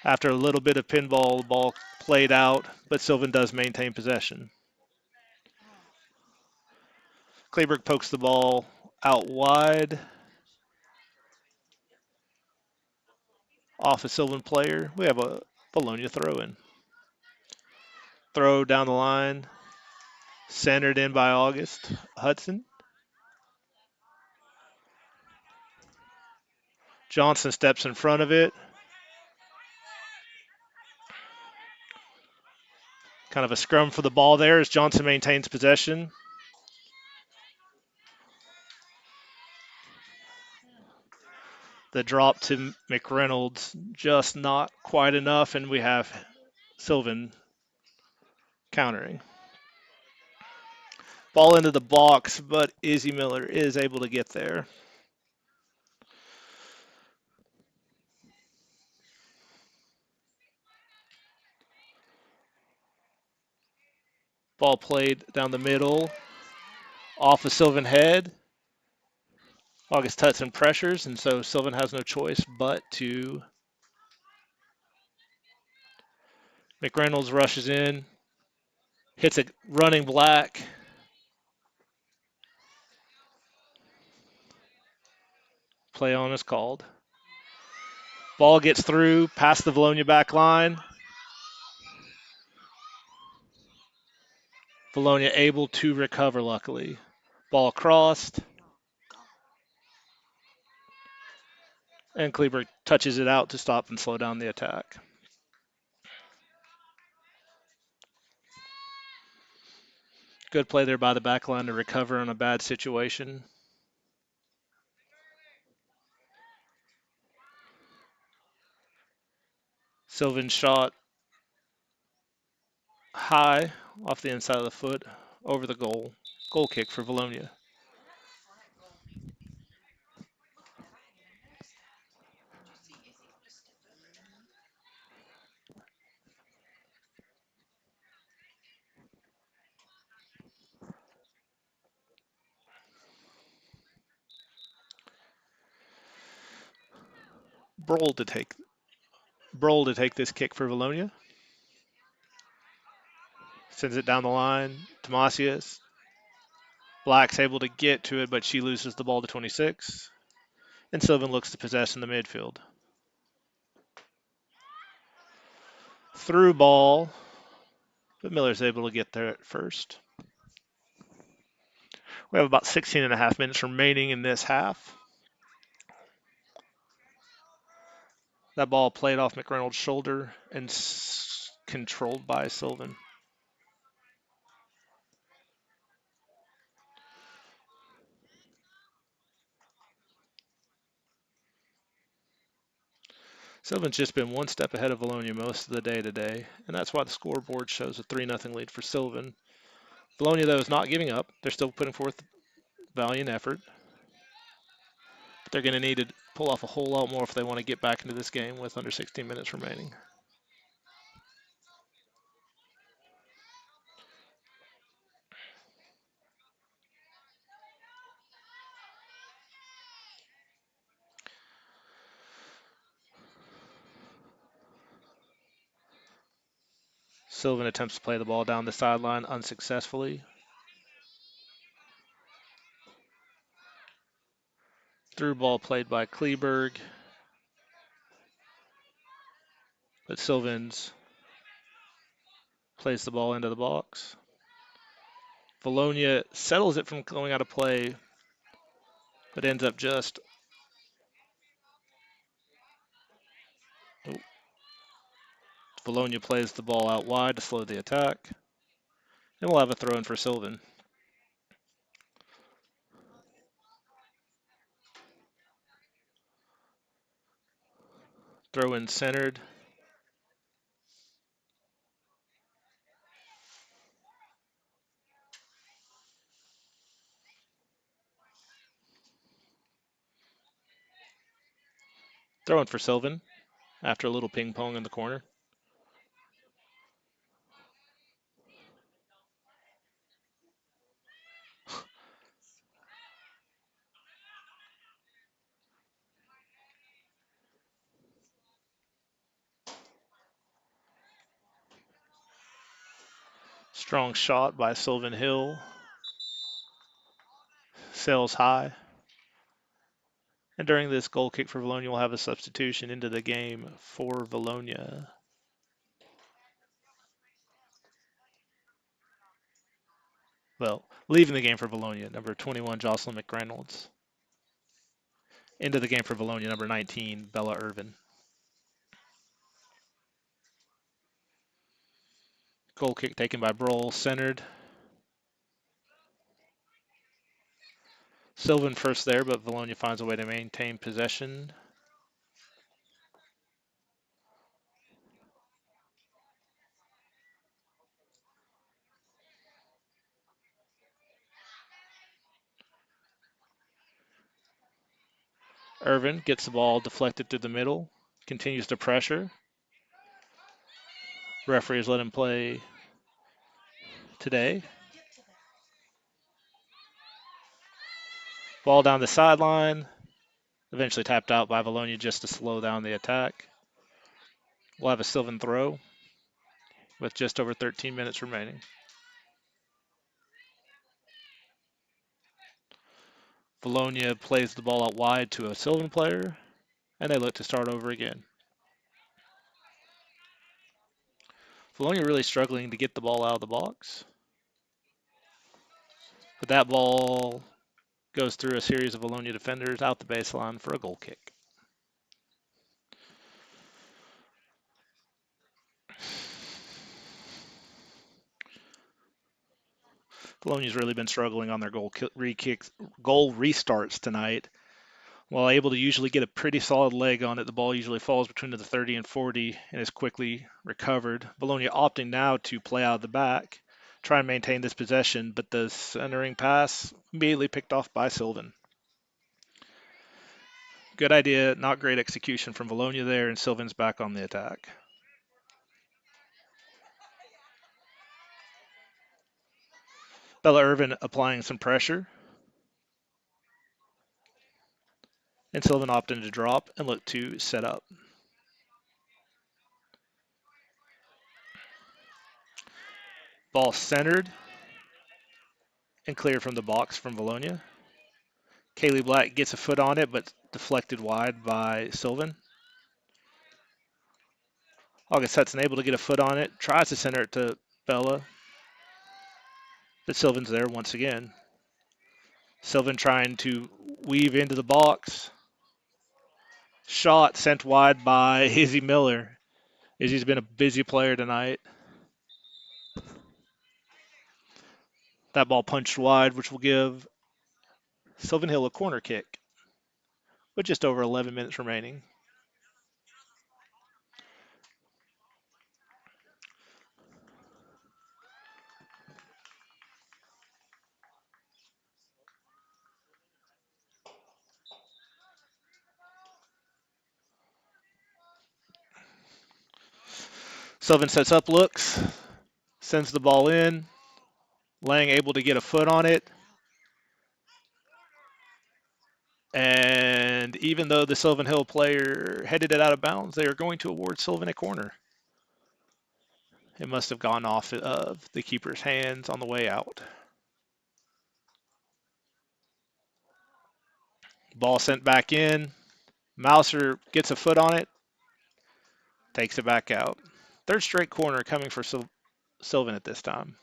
S1: After a little bit of pinball, the ball played out, but Sylvan does maintain possession. Kleberg pokes the ball out wide. Off a Sylvan player. We have a Vilonia throw in. Throw down the line. Centered in by August Hudson. Johnson steps in front of it. Kind of a scrum for the ball there as Johnson maintains possession. The drop to McReynolds just not quite enough, and we have Sylvan countering. Ball into the box, but Izzy Miller is able to get there. Ball played down the middle, off a Sylvan head. August Hudson pressures, and so Sylvan has no choice but to. McReynolds rushes in, hits a running Black. Play on is called. Ball gets through past the Vilonia back line. Vilonia able to recover, luckily. Ball crossed. And Kleberg touches it out to stop and slow down the attack. Good play there by the back line to recover in a bad situation. Sylvan shot high off the inside of the foot over the goal. Goal kick for Vilonia. Broll to take this kick for Vilonia. Sends it down the line. Tomasius. Black's able to get to it, but she loses the ball to 26. And Sylvan looks to possess in the midfield. Through ball, but Miller's able to get there at first. We have about 16 and a half minutes remaining in this half. That ball played off McReynolds' shoulder and controlled by Sylvan. Sylvan's just been one step ahead of Vilonia most of the day today, and that's why the scoreboard shows a 3-0 lead for Sylvan. Vilonia, though, is not giving up. They're still putting forth valiant effort. But they're going to need to pull off a whole lot more if they want to get back into this game with under 16 minutes remaining. Sylvan attempts to play the ball down the sideline unsuccessfully. Through ball played by Kleberg. But Sylvan's plays the ball into the box. Vilonia settles it from going out of play, but ends up just. Oh. Vilonia plays the ball out wide to slow the attack. And we'll have a throw in for Sylvan. Throw in centered. Throw in for Sylvan after a little ping pong in the corner. Strong shot by Sylvan Hill. Sails high. And during this goal kick for Vilonia, we'll have a substitution into the game for Vilonia. Well, leaving the game for Vilonia, number 21, Jocelyn McReynolds. Into the game for Vilonia, number 19, Bella Irvin. Goal kick taken by Broll, centered. Sylvan first there, but Vilonia finds a way to maintain possession. Irvin gets the ball deflected through the middle, continues to pressure. Referees let him play today. Ball down the sideline, eventually tapped out by Vilonia just to slow down the attack. We'll have a Sylvan throw with just over 13 minutes remaining.
S2: Vilonia plays the ball out wide to a Sylvan player, and they look to start over again. Vilonia really struggling to get the ball out of the box. But that ball goes through a series of Vilonia defenders out the baseline for a goal kick. Bologna's really been struggling on their goal restarts tonight. While able to usually get a pretty solid leg on it, the ball usually falls between the 30 and 40 and is quickly recovered. Bologna opting now to play out of the back, try and maintain this possession, but the centering pass immediately picked off by Sylvan. Good idea, not great execution from Bologna there, and Sylvan's back on the attack. Bella Irvin applying some pressure, and Sylvan opting to drop and look to set up. Ball centered and cleared from the box from Vilonia. Kaylee Black gets a foot on it, but deflected wide by Sylvan. August Hudson able to get a foot on it, tries to center it to Bella, but Sylvan's there once again. Sylvan trying to weave into the box. Shot sent wide by Izzy Miller. Izzy's been a busy player tonight. That ball punched wide, which will give Sylvan Hill a corner kick with just over 11 minutes remaining. Sylvan sets up, looks, sends the ball in. Lang able to get a foot on it. And even though the Sylvan Hill player headed it out of bounds, they are going to award Sylvan a corner. It must have gone off of the keeper's hands on the way out. Ball sent back in. Mouser gets a foot on it, takes it back out. Third straight corner coming for Sylvan at this time.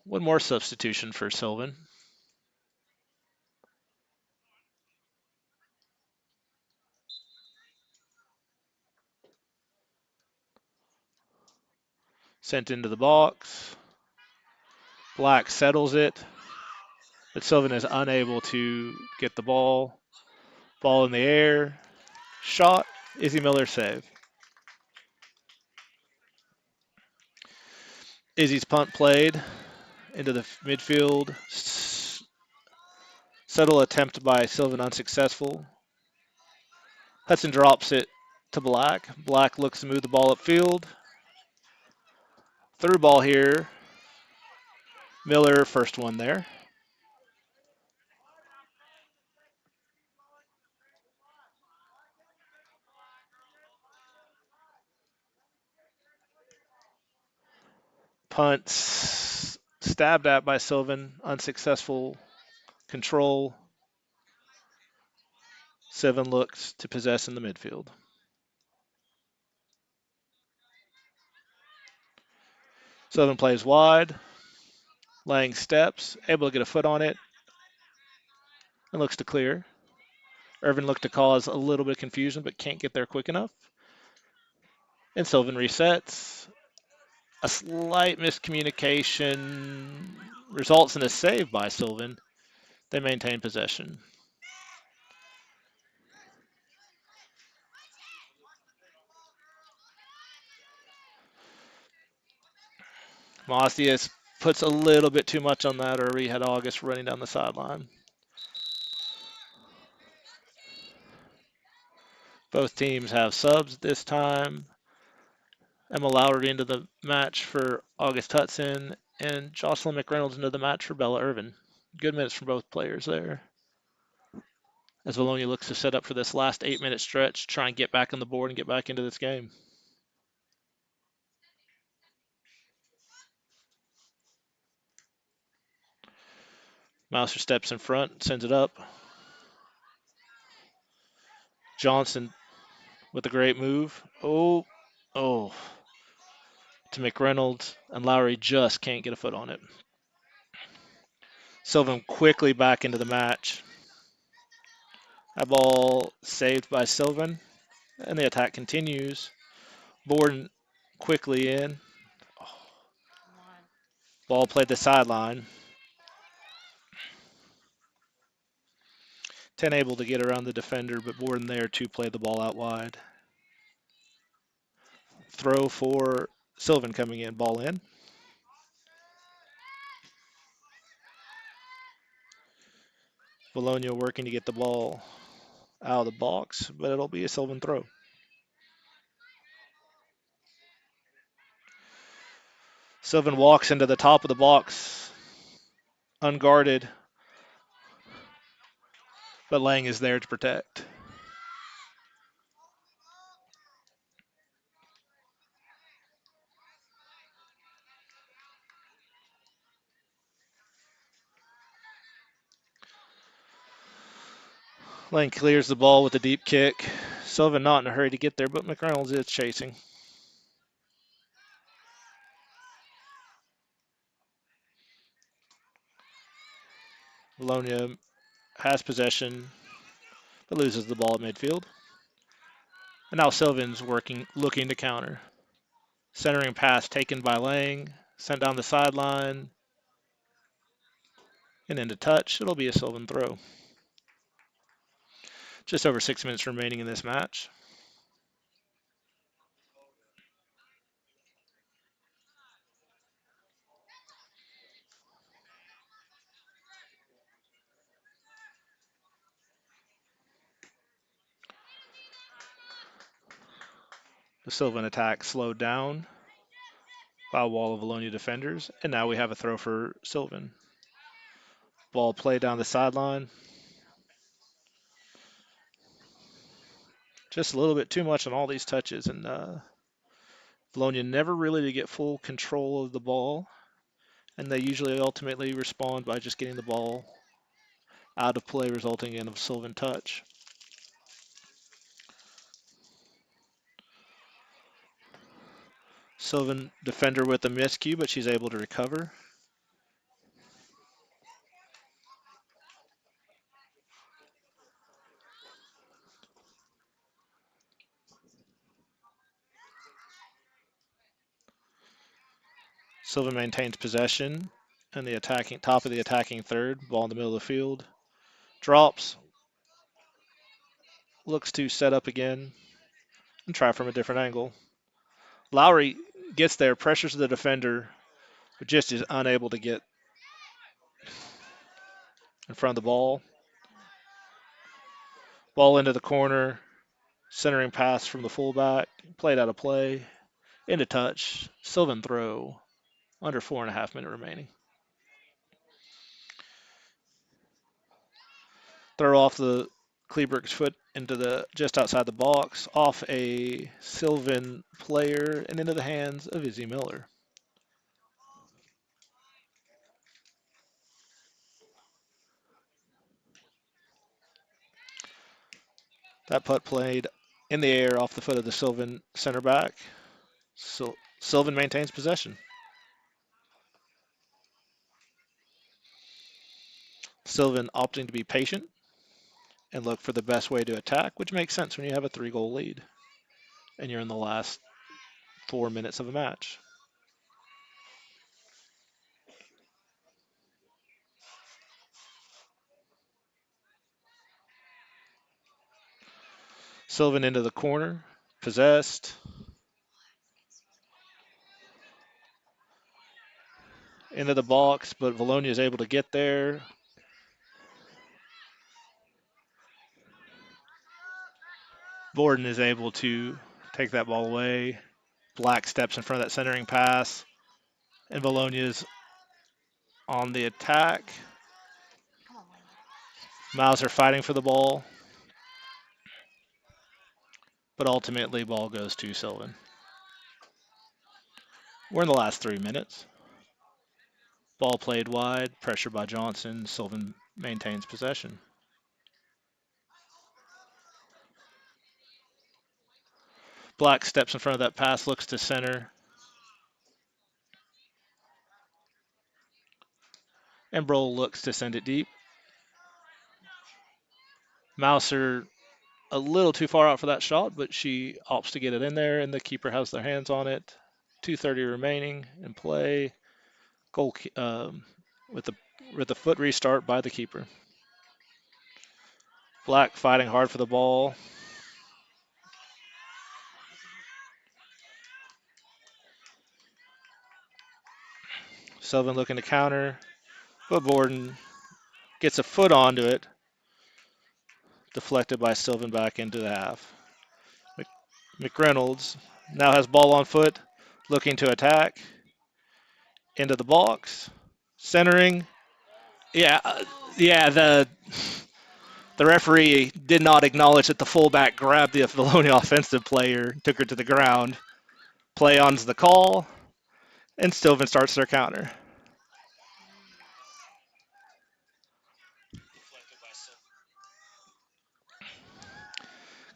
S2: One more substitution for Sylvan. Sent into the box. Black settles it, but Sylvan is unable to get the ball. Ball in the air. Shot. Izzy Miller save. Izzy's punt played into the midfield. Settle attempt by Sylvan unsuccessful. Hudson drops it to Black. Black looks to move the ball upfield. Through ball here. Miller, first one there. Punts stabbed at by Sylvan. Unsuccessful control. Sylvan looks to possess in the midfield. Sylvan plays wide. Lang steps, able to get a foot on it, and looks to clear. Irvin looked to cause a little bit of confusion, but can't get there quick enough. And Sylvan resets. A slight miscommunication results in a save by Sylvan. They maintain possession. Mossius puts a little bit too much on that, or we had August running down the sideline. Both teams have subs this time. Emma Lowry into the match for August Hudson, and Jocelyn McReynolds into the match for Bella Irvin. Good minutes from both players there. As Vilonia looks to set up for this last 8-minute stretch, try and get back on the board and get back into this game. Mouser steps in front, sends it up. Johnson with a great move. Oh, to McReynolds, and Lowry just can't get a foot on it. Sylvan quickly back into the match. That ball saved by Sylvan, and the attack continues. Borden quickly in. Ball played the sideline. 10 able to get around the defender, but Borden there to play the ball out wide. Throw for Sylvan coming in, ball in. Vilonia working to get the ball out of the box, but it'll be a Sylvan throw. Sylvan walks into the top of the box, unguarded, but Lang is there to protect. Lang clears the ball with a deep kick. Sylvan not in a hurry to get there, but McReynolds is chasing. Vilonia has possession, but loses the ball at midfield. And now Sylvan's looking to counter. Centering pass taken by Lang, sent down the sideline, and into touch. It'll be a Sylvan throw. Just over 6 minutes remaining in this match. The Sylvan attack slowed down by a wall of Vilonia defenders, and now we have a throw for Sylvan. Ball played down the sideline. Just a little bit too much on all these touches, and Vilonia never really to get full control of the ball, and they usually ultimately respond by just getting the ball out of play, resulting in a Sylvan touch. Sylvan defender with a miscue, but she's able to recover. Sylvan maintains possession and the top of the attacking third. Ball in the middle of the field. Drops. Looks to set up again and try from a different angle. Lowry gets there, pressures the defender, but just is unable to get in front of the ball. Ball into the corner. Centering pass from the fullback. Played out of play. Into touch. Sylvan throw. Under 4.5 minutes remaining. Throw off the Kleberg's foot into the just outside the box, off a Sylvan player and into the hands of Izzy Miller. That putt played in the air off the foot of the Sylvan center back. So Sylvan maintains possession. Sylvan opting to be patient and look for the best way to attack, which makes sense when you have a 3-goal lead and you're in the last 4 minutes of a match. Sylvan into the corner, possessed. Into the box, but Vilonia is able to get there. Borden is able to take that ball away. Black steps in front of that centering pass, and Vilonia's on the attack. Mauser fighting for the ball, but ultimately ball goes to Sylvan. We're in the last 3 minutes.
S1: Ball played wide, pressure by Johnson. Sylvan maintains possession. Black steps in front of that pass, looks to center. And Broll looks to send it deep. Mouser a little too far out for that shot, but she opts to get it in there, and the keeper has their hands on it. 2:30 remaining in play. Goal with the foot restart by the keeper. Black fighting hard for the ball. Sylvan looking to counter, but Borden gets a foot onto it, deflected by Sylvan back into the half. McReynolds now has ball on foot, looking to attack into the box, centering. Yeah, yeah. The referee did not acknowledge that the fullback grabbed the Vilonia offensive player, took her to the ground. Play on's the call, and Sylvan starts their counter.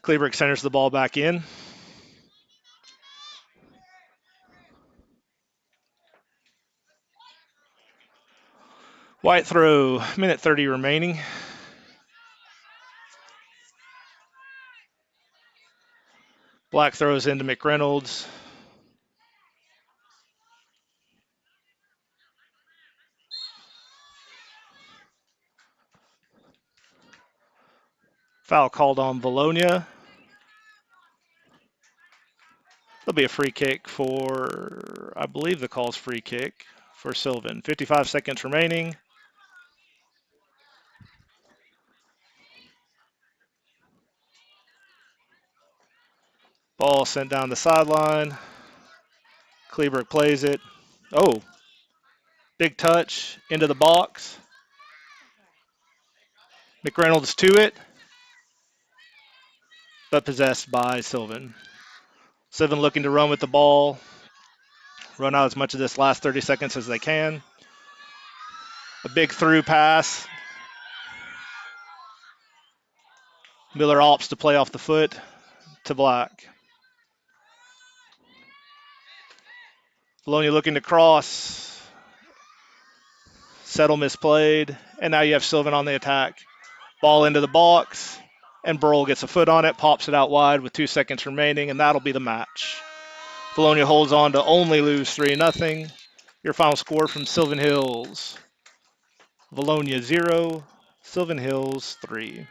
S1: Kleberg centers the ball back in. White throw, minute 30 remaining. Black throws into McReynolds. Foul called on Vilonia. There'll be a free kick for, I believe the call's free kick for Sylvan. 55 seconds remaining. Ball sent down the sideline. Kleberg plays it. Oh, big touch into the box. McReynolds to it, but possessed by Sylvan. Sylvan looking to run with the ball, run out as much of this last 30 seconds as they can. A big through pass. Miller opts to play off the foot to Black. Vilonia looking to cross. Settle misplayed. And now you have Sylvan on the attack. Ball into the box. And Burl gets a foot on it, pops it out wide with 2 seconds remaining, and that'll be the match. Vilonia holds on to only lose 3-0. Your final score from Sylvan Hills. Vilonia 0, Sylvan Hills 3.